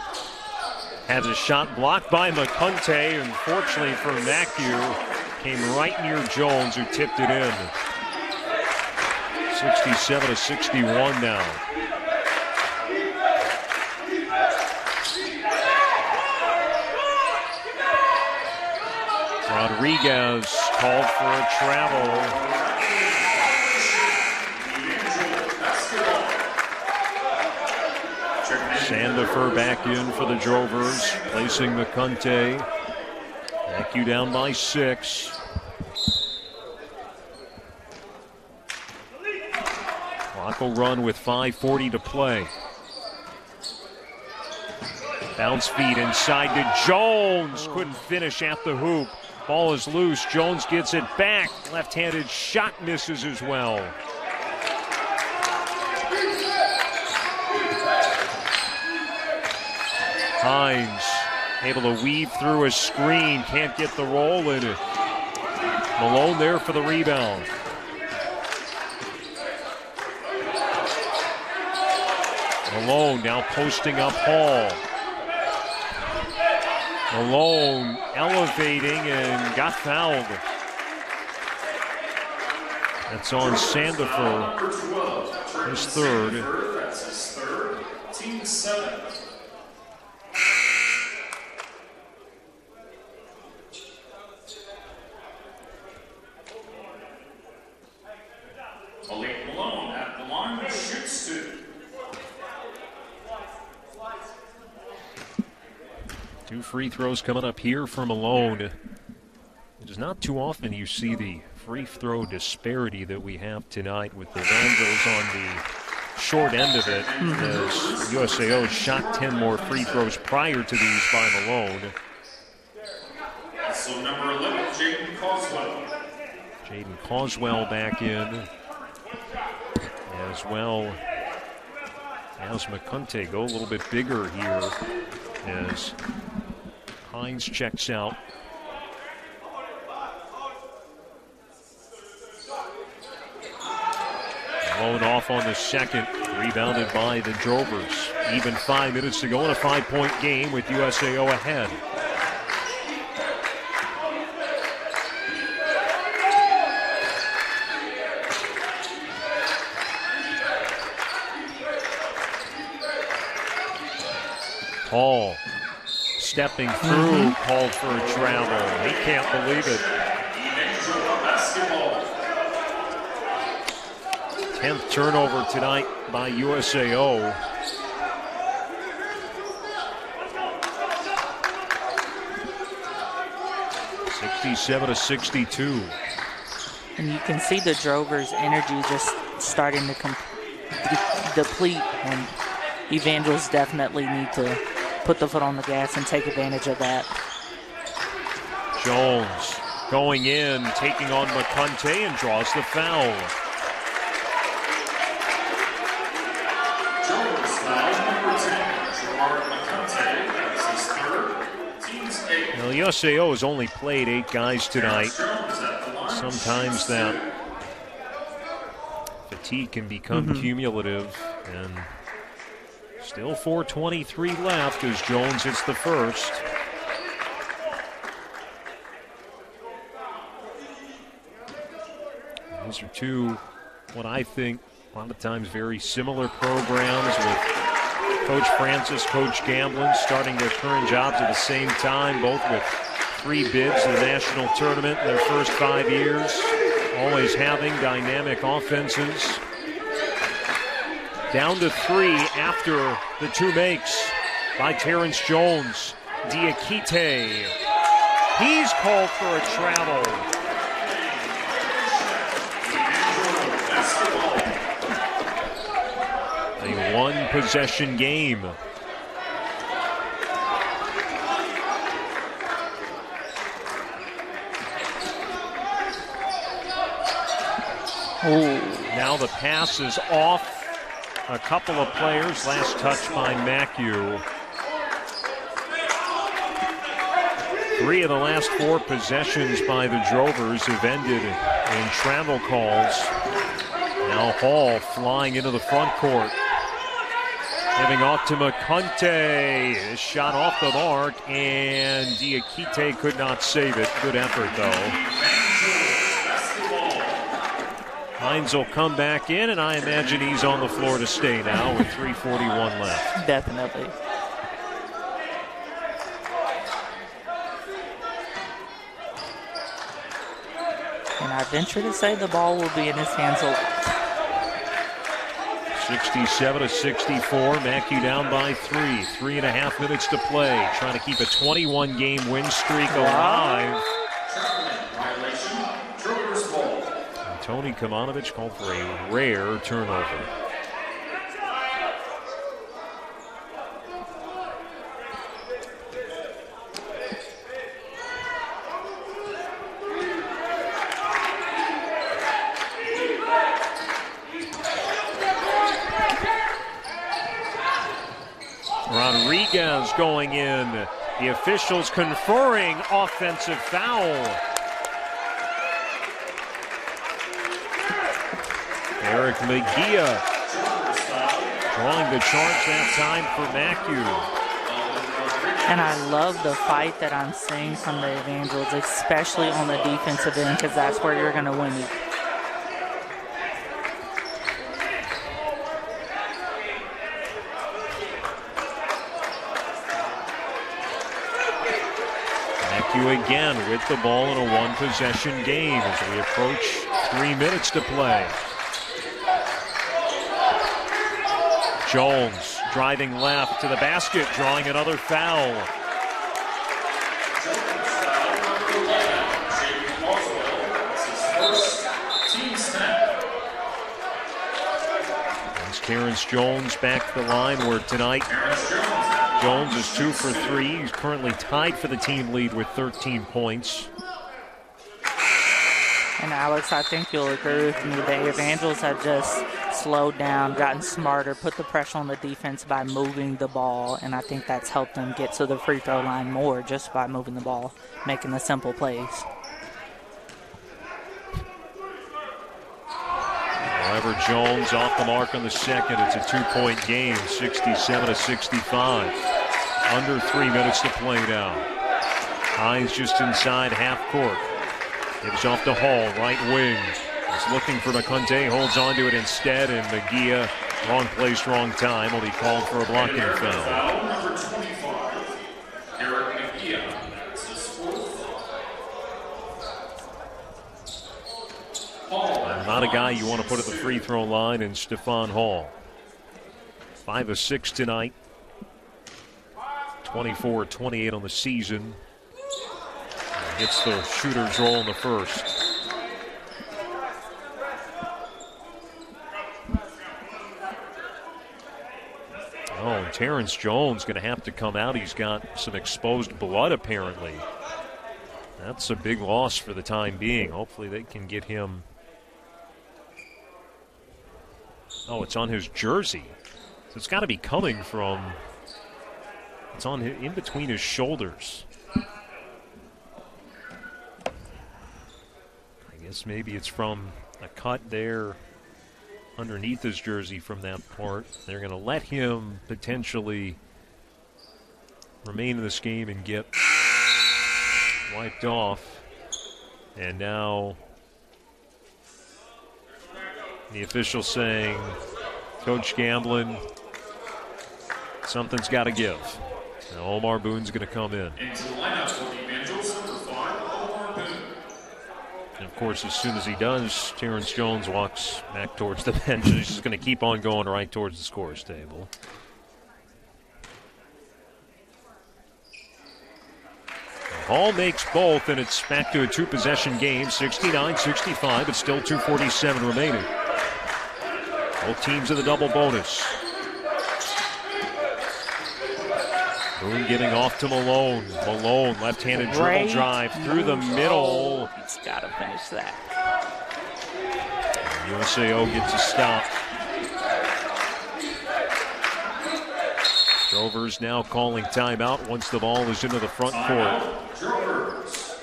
has a shot blocked by McCunty, and fortunately for MACU, came right near Jones, who tipped it in. 67-61 now. Rodriguez called for a travel. Sandifer back in for the Drovers, placing McCunty. MACU down by 6. Clock will run with 5:40 to play. Bounce feed inside to Jones. Couldn't finish at the hoop. Ball is loose. Jones gets it back. Left-handed shot misses as well. Hines able to weave through a screen. Can't get the roll in it. Malone there for the rebound. Malone now posting up Hall. Malone elevating and got fouled. That's on Sandifer. His third. That's his third. Team 7. Malone at the line shoots 2. Two free throws coming up here for Malone. It is not too often you see the free throw disparity that we have tonight, with the Vandals on the short end of it, as USAO shot 10 more free throws prior to these by Malone. Also number 11, Jaden Causwell. Jaden Causwell back in, as well as McCunty. Go a little bit bigger here as Hines checks out. Malone off on the second, rebounded by the Drovers. Even 5 minutes to go in a 5-point game with USAO ahead. Hall stepping through, called for a travel. He can't believe it. 10th turnover tonight by USAO. (67-62). And you can see the Drovers' energy just starting to deplete, and Evangels definitely need to put the foot on the gas and take advantage of that. Jones going in, taking on McCunty, and draws the foul. Jones foul number 10, Gerard McCunty. That's his third. Team's 8. Now, USAO has only played 8 guys tonight. Sometimes that Fatigue can become cumulative, and still 4:23 left as Jones hits the first. These are two, what I think, a lot of times very similar programs with Coach Francis, Coach Gamblin starting their current jobs at the same time, both with 3 bids to the national tournament in their first 5 years, always having dynamic offenses. Down to 3 after the 2 makes by Terrence Jones. Diakite, he's called for a travel. A 1-possession game. Now the pass is off a couple of players. Last touch by MACU. 3 of the last 4 possessions by the Drovers have ended in travel calls. Now Hall flying into the front court. Giving off to McCunty. Shot off the mark, and Diakite could not save it. Good effort, though. Hines will come back in, and I imagine he's on the floor to stay now with 3:41 left. Definitely. And I venture to say the ball will be in his hands a lot. 67-64, MACU down by 3. 3.5 minutes to play. Trying to keep a 21-game win streak alive. And Tony Kamanovich called for a rare turnover. Rodriguez going in. The officials conferring offensive foul. Eric Mejia drawing the charge that time for MACU. And I love the fight that I'm seeing from the Evangels, especially on the defensive end, because that's where you're going to win it. MACU again with the ball in a 1-possession game as we approach 3 minutes to play. Jones driving left to the basket, drawing another foul. As Terrence Jones back to the line where tonight Jones is 2 for 3. He's currently tied for the team lead with 13 points. And Alex, I think you'll agree with me. The Evangels have just slowed down, gotten smarter, put the pressure on the defense by moving the ball, and I think that's helped them get to the free throw line more just by moving the ball, making the simple plays. However, Jones off the mark on the second. It's a 2-point game, 67-65. Under 3 minutes to play now. Hines just inside half court. Gives off to Hall, right wing. He's looking for McCunty, holds on to it instead, and Mejia, wrong place, wrong time, will be called for a blocking foul. Number 25, Eric Mejia. That's his 4th. Not a guy you want to put at the free throw line in Stephon Hall. 5 of 6 tonight. 24-28 on the season. Gets the shooter's roll in the first. Oh, Terrence Jones going to have to come out. He's got some exposed blood, apparently. That's a big loss for the time being. Hopefully they can get him. Oh, it's on his jersey. So it's got to be coming from. It's on in between his shoulders. I guess maybe it's from a cut there underneath his jersey from that part. They're going to let him potentially remain in this game and get wiped off. And now the official saying, Coach Gamblin, something's got to give. Now Omar Boone's going to come in. Into the lineup for the Evangels, number 5, Omar Boone. And of course, as soon as he does, Terrence Jones walks back towards the bench. He's just going to keep on going right towards the scorer's table. Hall makes both, and it's back to a two-possession game, 69-65. It's still 2:47 remaining. Both teams in the double bonus. Boone getting off to Malone. Malone, left-handed dribble drive through the middle. He's got to finish that. USAO gets a stop. Drovers now calling timeout once the ball is into the front court. Drovers.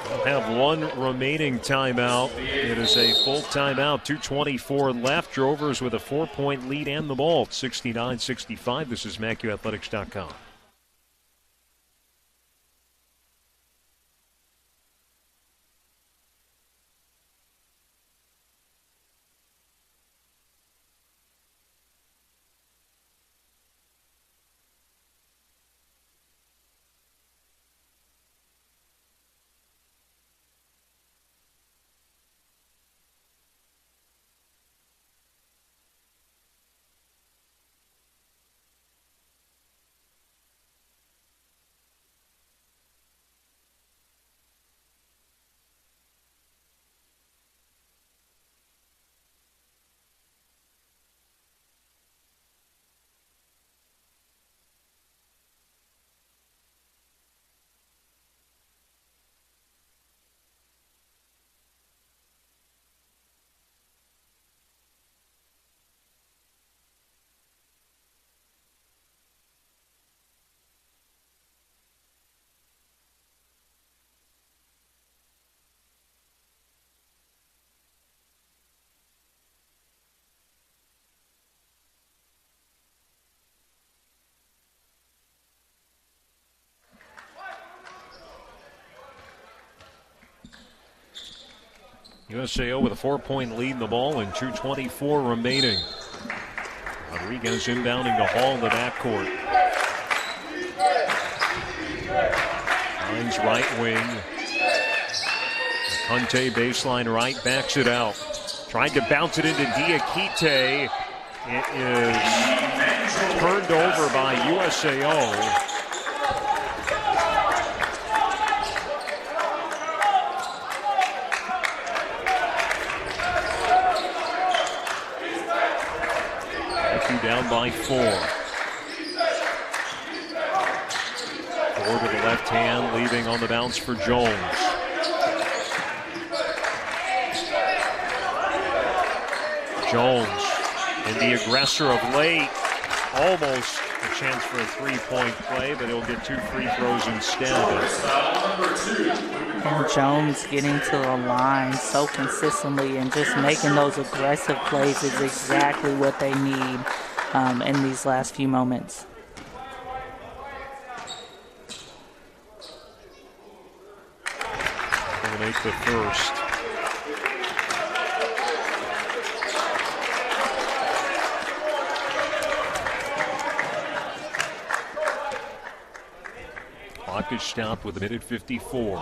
We'll have one remaining timeout. It is a full timeout, 2:24 left. Drovers with a 4-point lead and the ball, 69-65. This is MACUathletics.com. USAO with a 4-point lead in the ball and 2:24 remaining. Rodriguez inbounding to Hall in the backcourt. Finds right wing. Hunte baseline right, backs it out. Tried to bounce it into Diakite. It is turned over by USAO. Down by 4. 4 to the left hand, leaving on the bounce for Jones. Jones, and the aggressor of late, almost a chance for a 3-point play, but he'll get 2 free throws instead. And Jones getting to the line so consistently and just making those aggressive plays is exactly what they need in these last few moments. We'll make the first. Clock is stopped with a minute 54.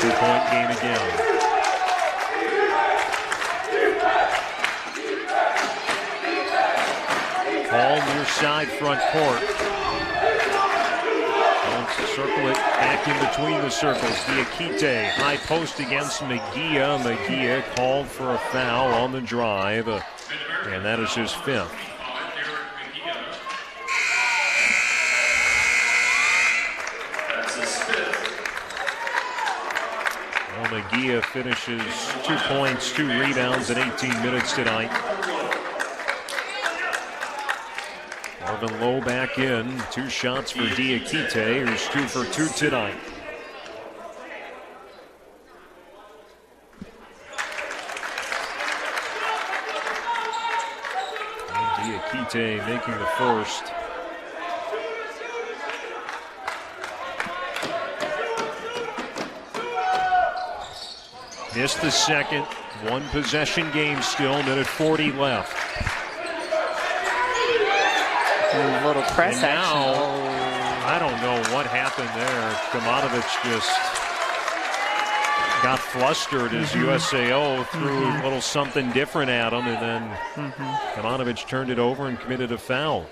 2-point game again. Hall near side front court. Wants to circle it back in between the circles. Diakite, high post against Mejia. Mejia called for a foul on the drive, and that is his 5th. Well, Mejia finishes 2 points, 2 rebounds in 18 minutes tonight. Marvin Lowe back in. 2 shots for Diakite, who's 2 for 2 tonight. Diakite making the first. Missed the second. One possession game still, minute 40 left. A little press And now, action. I don't know what happened there. Kamanovich just got flustered as USAO threw a little something different at him, and then Kamanovich turned it over and committed a foul.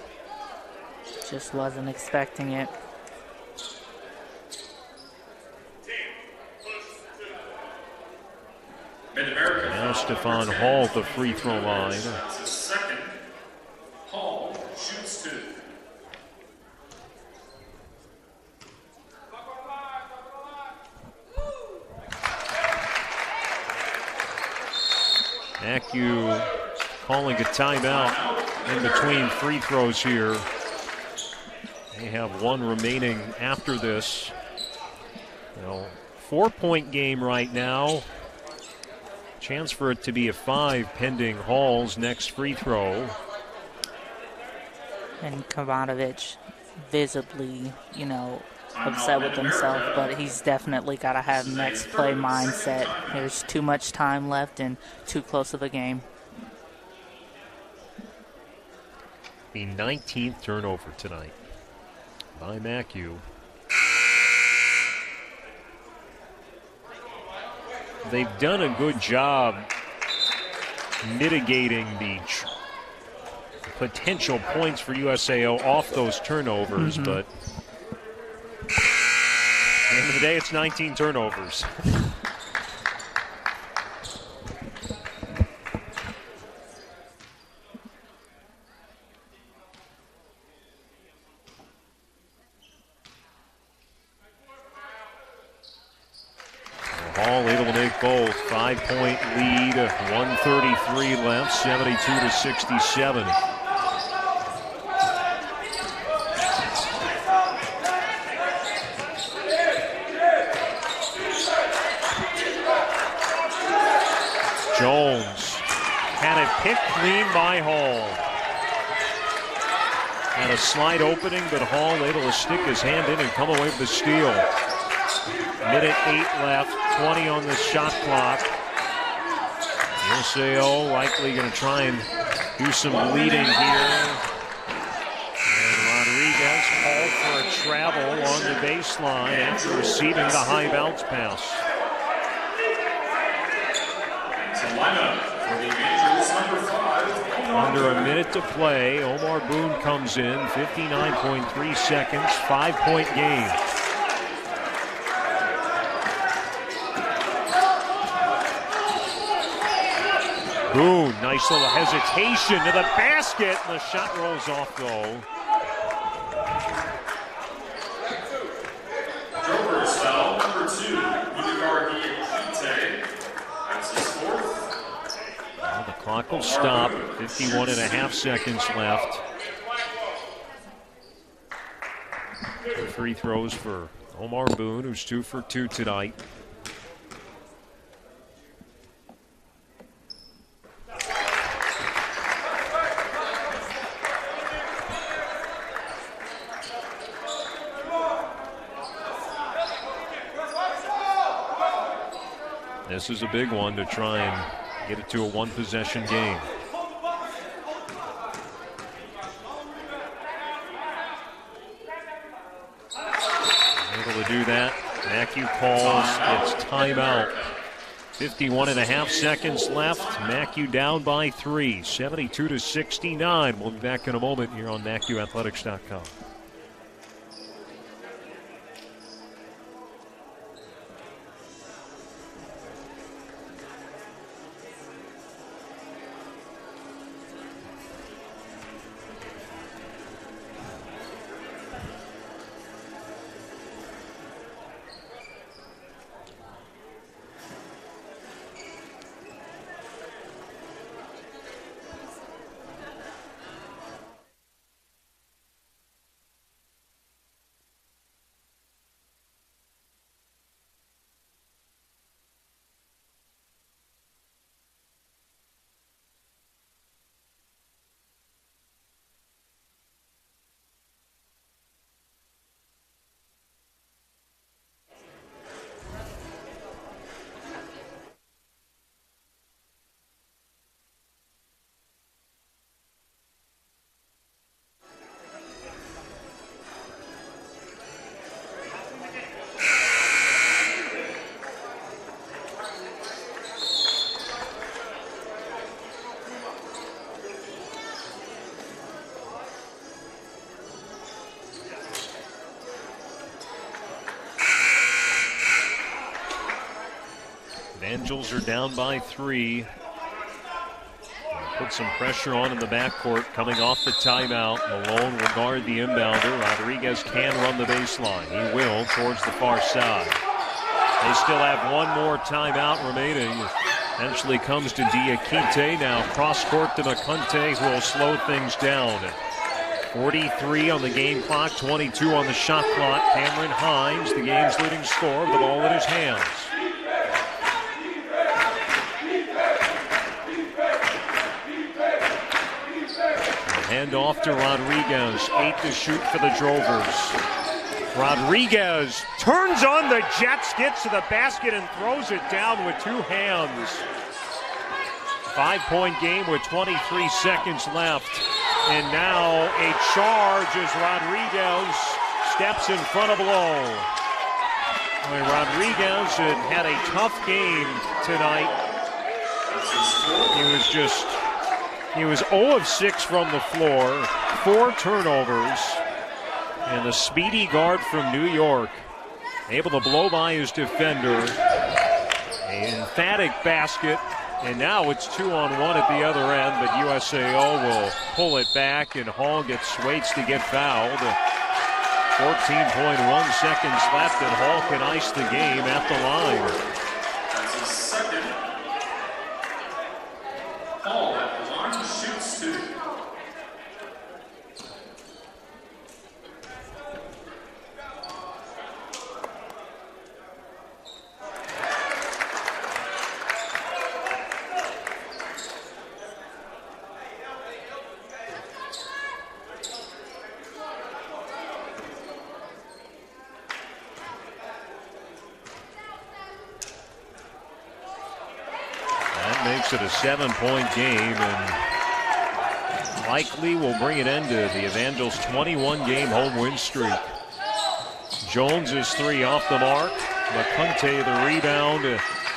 Just wasn't expecting it. Now Stefan Hall at the free throw line. That's his second. Hall shoots 2. MACU calling a timeout in between free throws here. They have one remaining after this. 4-point game right now. Chance for it to be a 5 pending Hall's next free throw. And Kavanovich visibly, upset with himself, but he's definitely got to have next play mindset. There's too much time left and too close of a game. The 19th turnover tonight by MACU. They've done a good job mitigating the potential points for USAO off those turnovers, but at the end of the day, it's 19 turnovers. Hall able to make both. 5-point lead, 1:33 left, 72-67. Jones had it picked clean by Hall. Had a slight opening, but Hall able to stick his hand in and come away with the steal. Minute 8 left, 20 on the shot clock. USAO likely going to try and do some bleeding here. And Rodriguez called for a travel along the baseline after receiving the high bounce pass. To line up for the Rangers, number 5. Under a minute to play, Omar Boone comes in, 59.3 seconds, 5-point game. Boone, nice little hesitation to the basket. The shot rolls off, though. Joker's foul, number 2. Udegar Diakite. That's his 4th. Well, the clock will stop. 51 and a half seconds left. 2 free throws for Omar Boone, who's 2 for 2 tonight. This is a big one to try and get it to a one-possession game. Able to do that. MACU calls its timeout. 51 and a half seconds left. MACU down by 3, 72-69. We'll be back in a moment here on MACUathletics.com. Angels are down by 3. Put some pressure on in the backcourt coming off the timeout. Malone will guard the inbounder. Rodriguez can run the baseline. He will towards the far side. They still have one more timeout remaining. Eventually comes to Diakite. Now cross court to McCunte, who will slow things down. 43 on the game clock, 22 on the shot clock. Cameron Hines, the game's leading scorer, with the ball in his hands. Hand off to Rodriguez. 8 to shoot for the Drovers. Rodriguez turns on the Jets, gets to the basket and throws it down with 2 hands. 5-point game with 23 seconds left. And now a charge as Rodriguez steps in front of Lowe. Rodriguez had a tough game tonight. He was 0 of 6 from the floor, 4 turnovers, and the speedy guard from New York able to blow by his defender. An emphatic basket, and now it's 2-on-1 at the other end, but USAO will pull it back, and Hall waits to get fouled. 14.1 seconds left, and Hall can ice the game at the line. That's his second. Hall at the line shoots 2. Makes it a 7-point game, and likely will bring an end to the Evangels' 21-game home win streak. Jones' 3 off the mark. McCunte the rebound.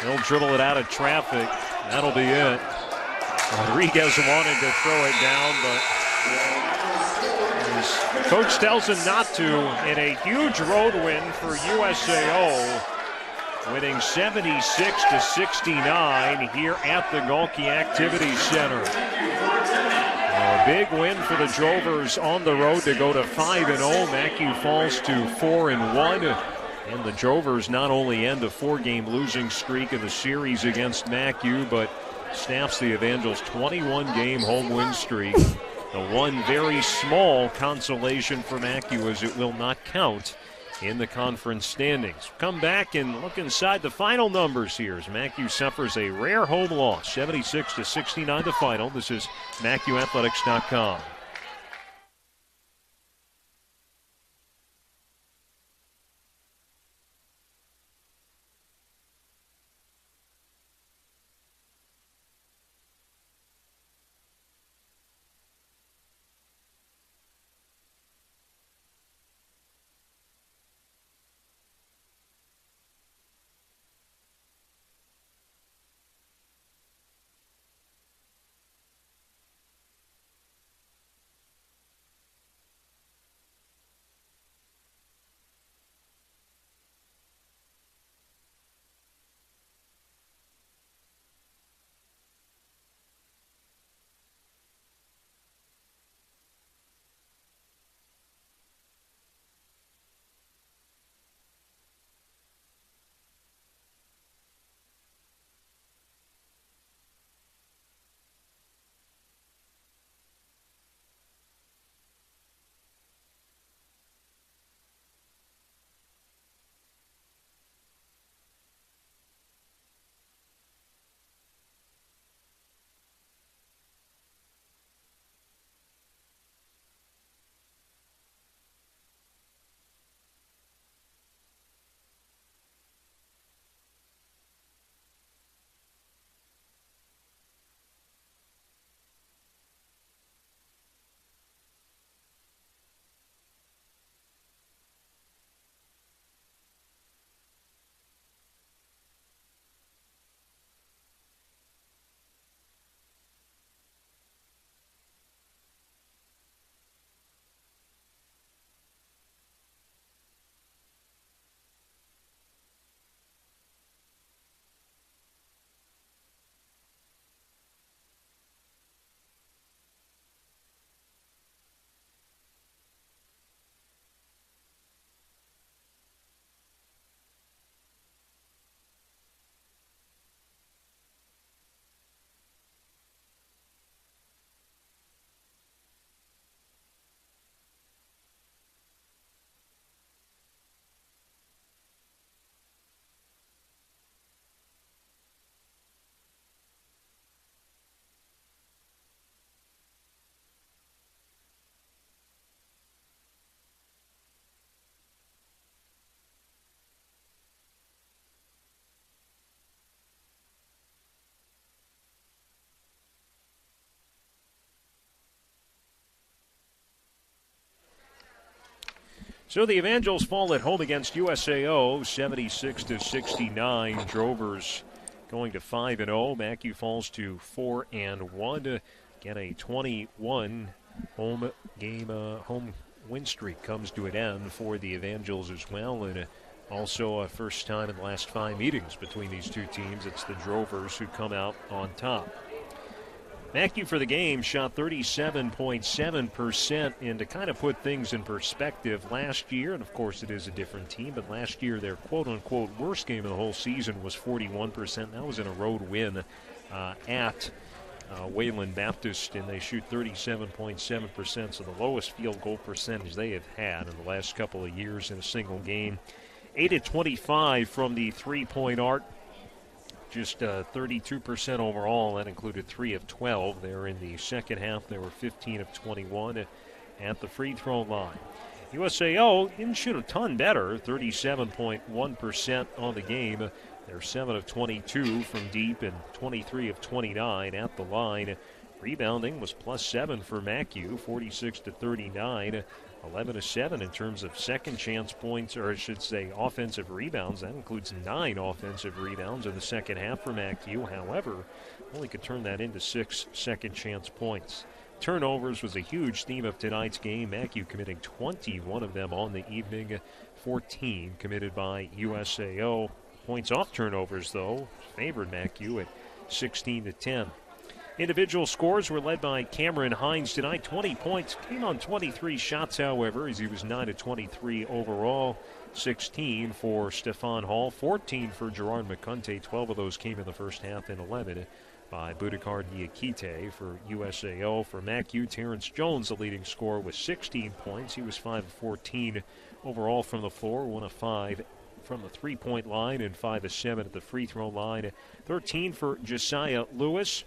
He'll dribble it out of traffic. That'll be it. Rodriguez wanted to throw it down, but his coach tells him not to, in a huge road win for USAO. Winning 76-69 here at the Galkey Activity Center. A big win for the Drovers on the road to go to 5-0. MACU falls to 4-1. And the Drovers not only end a 4-game losing streak in the series against MACU, but snaps the Evangels' 21-game home win streak. The one very small consolation for MACU, as it will not count in the conference standings. Come back and look inside the final numbers here as MACU suffers a rare home loss, 76-69 the final. This is MACUathletics.com. So the Evangels fall at home against USAO, 76-69. Drovers going to 5-0. MACU falls to 4-1. Get a 21 home win streak comes to an end for the Evangels as well, and also a first time in the last 5 meetings between these two teams. It's the Drovers who come out on top. MACU for the game shot 37.7%, and to kind of put things in perspective, last year, and of course it is a different team, but last year their quote-unquote worst game of the whole season was 41%. That was in a road win at Wayland Baptist, and they shoot 37.7%, so the lowest field goal percentage they have had in the last couple of years in a single game. 8-25 from the three-point arc. Just 32% overall. That included 3 of 12 there in the second half. They were 15 of 21 at the free throw line. USAO didn't shoot a ton better, 37.1% on the game. They're 7 of 22 from deep and 23 of 29 at the line. Rebounding was +7 for MACU, 46-39. 11-7 in terms of second chance points, or I should say offensive rebounds. That includes 9 offensive rebounds in the second half for MACU. However, only could turn that into 6 second chance points. Turnovers was a huge theme of tonight's game. MACU committing 21 of them on the evening, 14 committed by USAO. Points off turnovers, though, favored MACU at 16-10. Individual scores were led by Cameron Hines tonight. 20 points, came on 23 shots, however, as he was 9 of 23 overall. 16 for Stefan Hall, 14 for Gerard McCunte. 12 of those came in the first half, and 11 by Budakar Diakite for USAO. For MACU, Terrence Jones, the leading scorer, with 16 points. He was 5 of 14 overall from the floor, 1 of 5 from the three-point line, and 5 of 7 at the free throw line. 13 for Josiah Lewis.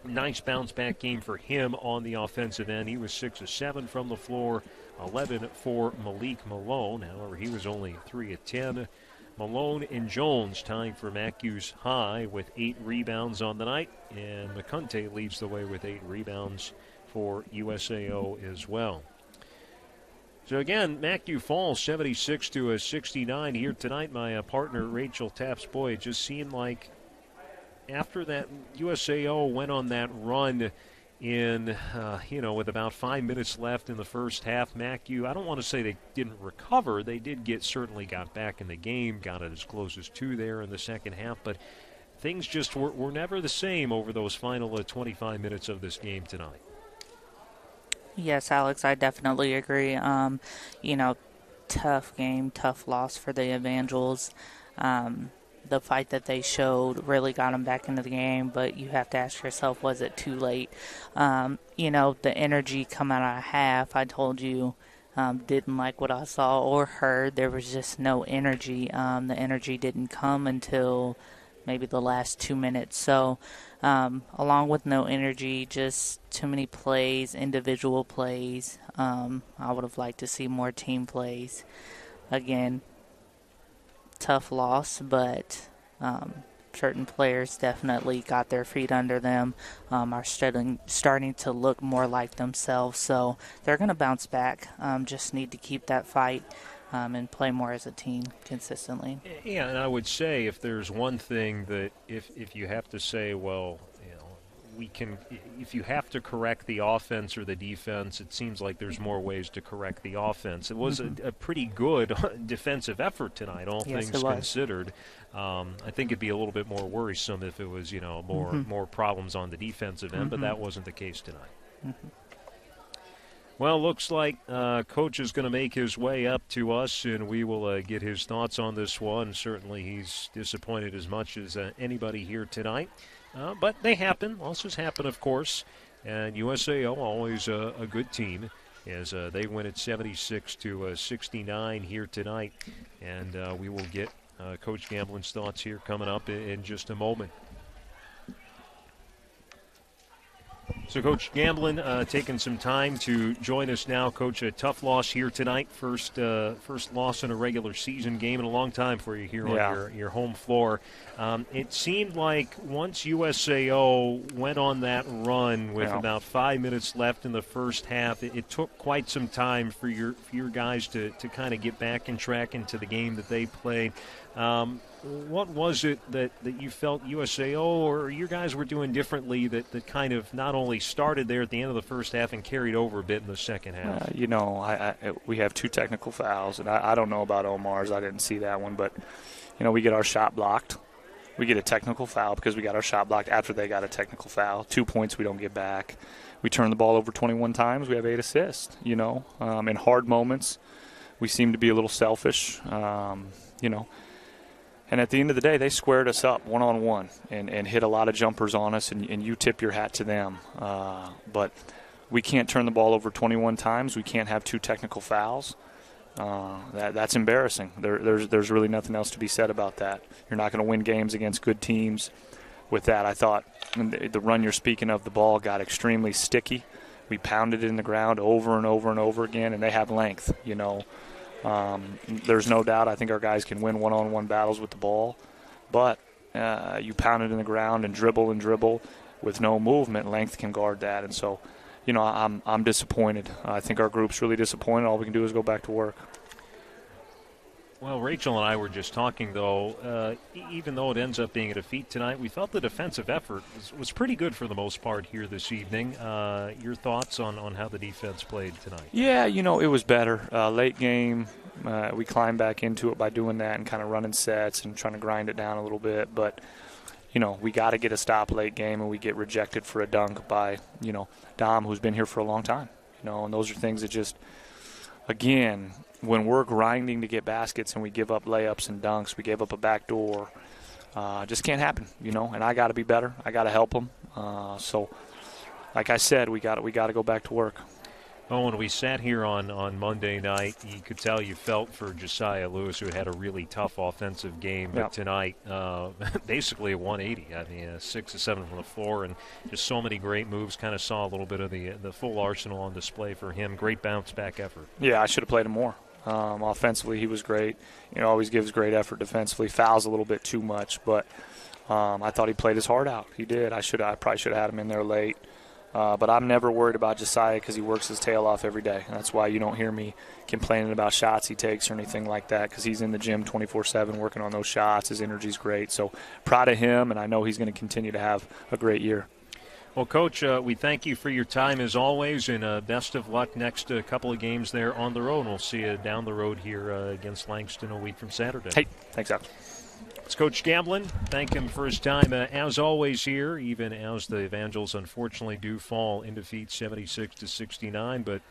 Nice bounce-back game for him on the offensive end. He was 6 of 7 from the floor, 11 for Malik Malone. However, he was only 3 of 10. Malone and Jones tying for MACU's high with 8 rebounds on the night, and McCunte leads the way with 8 rebounds for USAO as well. So again, MACU falls 76-69 here tonight. My partner, Rachel Taps, boy, it just seemed like after that USAO went on that run in, with about 5 minutes left in the first half, MACU, I don't want to say they didn't recover. They certainly got back in the game, got it as close as 2 there in the second half, but things just were never the same over those final 25 minutes of this game tonight. Yes, Alex, I definitely agree. Tough game, tough loss for the Evangels. The fight that they showed really got them back into the game, but you have to ask yourself, was it too late? The energy coming out of half, I told you, didn't like what I saw or heard. There was just no energy. The energy didn't come until maybe the last 2 minutes. So, along with no energy, just too many plays, individual plays. I would have liked to see more team plays. Again, tough loss, but certain players definitely got their feet under them, are starting to look more like themselves. So they're going to bounce back. Just need to keep that fight and play more as a team consistently. Yeah, and I would say if there's one thing that if you have to say, well, if you have to correct the offense or the defense, it seems like there's more ways to correct the offense. It was a pretty good defensive effort tonight, all things considered. I think it'd be a little bit more worrisome if it was, more problems on the defensive end, but that wasn't the case tonight. Well, looks like Coach is going to make his way up to us, and we will get his thoughts on this one. Certainly he's disappointed as much as anybody here tonight. But they happen. Losses happen, of course. And USAO, always a good team, as they win at 76-69 here tonight. And we will get Coach Gamblin's thoughts here coming up in just a moment. So, Coach Gamblin taking some time to join us now. Coach, a tough loss here tonight. First loss in a regular season game in a long time for you here on your home floor. It seemed like once USAO went on that run with about 5 minutes left in the first half, it took quite some time for your guys to kind of get back in track into the game that they played. What was it that you felt USAO or your guys were doing differently that kind of not only started there at the end of the first half and carried over a bit in the second half? We have 2 technical fouls, and I don't know about Omar's. I didn't see that one. But, we get our shot blocked. We get a technical foul because we got our shot blocked after they got a technical foul. 2 points we don't get back. We turn the ball over 21 times. We have 8 assists, in hard moments. We seem to be a little selfish, And at the end of the day, they squared us up one-on-one and hit a lot of jumpers on us, and you tip your hat to them. But we can't turn the ball over 21 times. We can't have 2 technical fouls. That's embarrassing. There's really nothing else to be said about that. You're not going to win games against good teams with that. I thought the run you're speaking of, the ball got extremely sticky. We pounded it in the ground over and over and over again, and they have length, There's no doubt I think our guys can win one-on-one battles with the ball, but you pound it in the ground and dribble with no movement, length can guard that. And so, I'm disappointed. I think our group's really disappointed. All we can do is go back to work. Well, Rachel and I were just talking, though, even though it ends up being a defeat tonight, we felt the defensive effort was pretty good for the most part here this evening. Your thoughts on how the defense played tonight? Yeah, it was better. Late game, we climbed back into it by doing that and kind of running sets and trying to grind it down a little bit. But, we got to get a stop late game, and we get rejected for a dunk by, Dom, who's been here for a long time. And those are things that just, again, when we're grinding to get baskets and we give up layups and dunks, we gave up a backdoor, just can't happen, and I got to be better. I got to help them. So, like I said, we got to go back to work. Oh, when we sat here on Monday night, you could tell you felt for Josiah Lewis, who had a really tough offensive game. But tonight, basically a 180. I mean, 6 or 7 from the floor, and just so many great moves. Kind of saw a little bit of the full arsenal on display for him. Great bounce-back effort. Yeah, I should have played him more. Offensively, he was great. Always gives great effort defensively. Fouls a little bit too much, but I thought he played his heart out. He did. I probably should have had him in there late. But I'm never worried about Josiah because he works his tail off every day. And that's why you don't hear me complaining about shots he takes or anything like that, because he's in the gym 24/7 working on those shots. His energy's great. So proud of him, and I know he's going to continue to have a great year. Well, Coach, we thank you for your time as always, and best of luck next couple of games there on the road. We'll see you down the road here against Langston a week from Saturday. Hey, thanks, Alex. It's Coach Gamblin. Thank him for his time, as always, here, even as the Evangels unfortunately do fall in defeat 76-69. But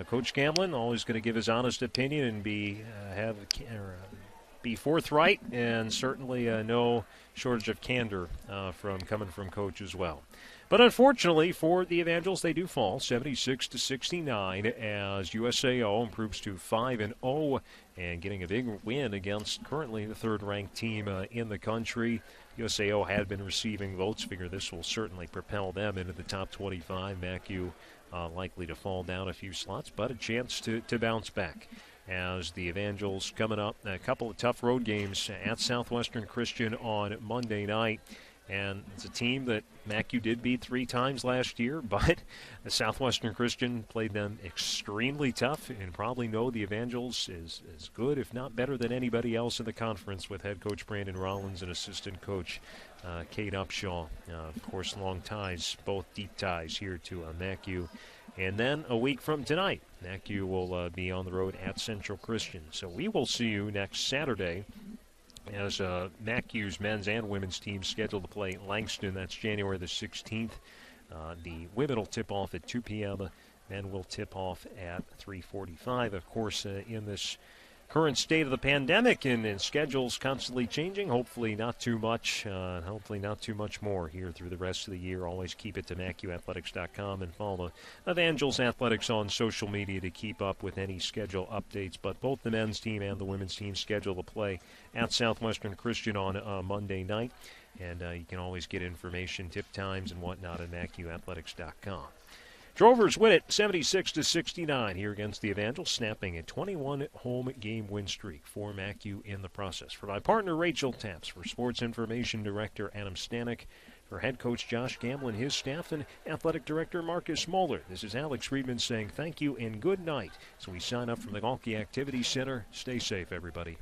Coach Gamblin always going to give his honest opinion and be forthright, and certainly no shortage of candor coming from Coach as well. But unfortunately for the Evangels, they do fall 76-69 as USAO improves to 5-0 and getting a big win against currently the third-ranked team in the country. USAO had been receiving votes. Figure this will certainly propel them into the top 25. MACU likely to fall down a few slots, but a chance to bounce back. As the Evangels coming up, a couple of tough road games at Southwestern Christian on Monday night. And it's a team that MACU did beat 3 times last year, but the Southwestern Christian played them extremely tough, and probably know the Evangels is as good, if not better, than anybody else in the conference, with head coach Brandon Rollins and assistant coach Kate Upshaw. Of course, long ties, both deep ties here to MACU. And then a week from tonight, MACU will be on the road at Central Christian. So we will see you next Saturday as MACU's men's and women's teams scheduled to play Langston. That's January the 16th. The women will tip off at 2 p.m. Men will tip off at 3:45. Of course, in this current state of the pandemic and schedules constantly changing. Hopefully not too much. Hopefully not too much more here through the rest of the year. Always keep it to MACUathletics.com and follow Evangels Athletics on social media to keep up with any schedule updates. But both the men's team and the women's team schedule to play at Southwestern Christian on Monday night. And you can always get information, tip times, and whatnot at MACUathletics.com. Drovers win it 76-69 here against the Evangels, snapping a 21 home game win streak for MACU in the process. For my partner Rachel Tapps, for Sports Information Director Adam Stanek, for head coach Josh Gamble and his staff, and athletic director Marcus Moeller, this is Alex Friedman saying thank you and good night. So we sign up from the Galkey Activity Center. Stay safe, everybody.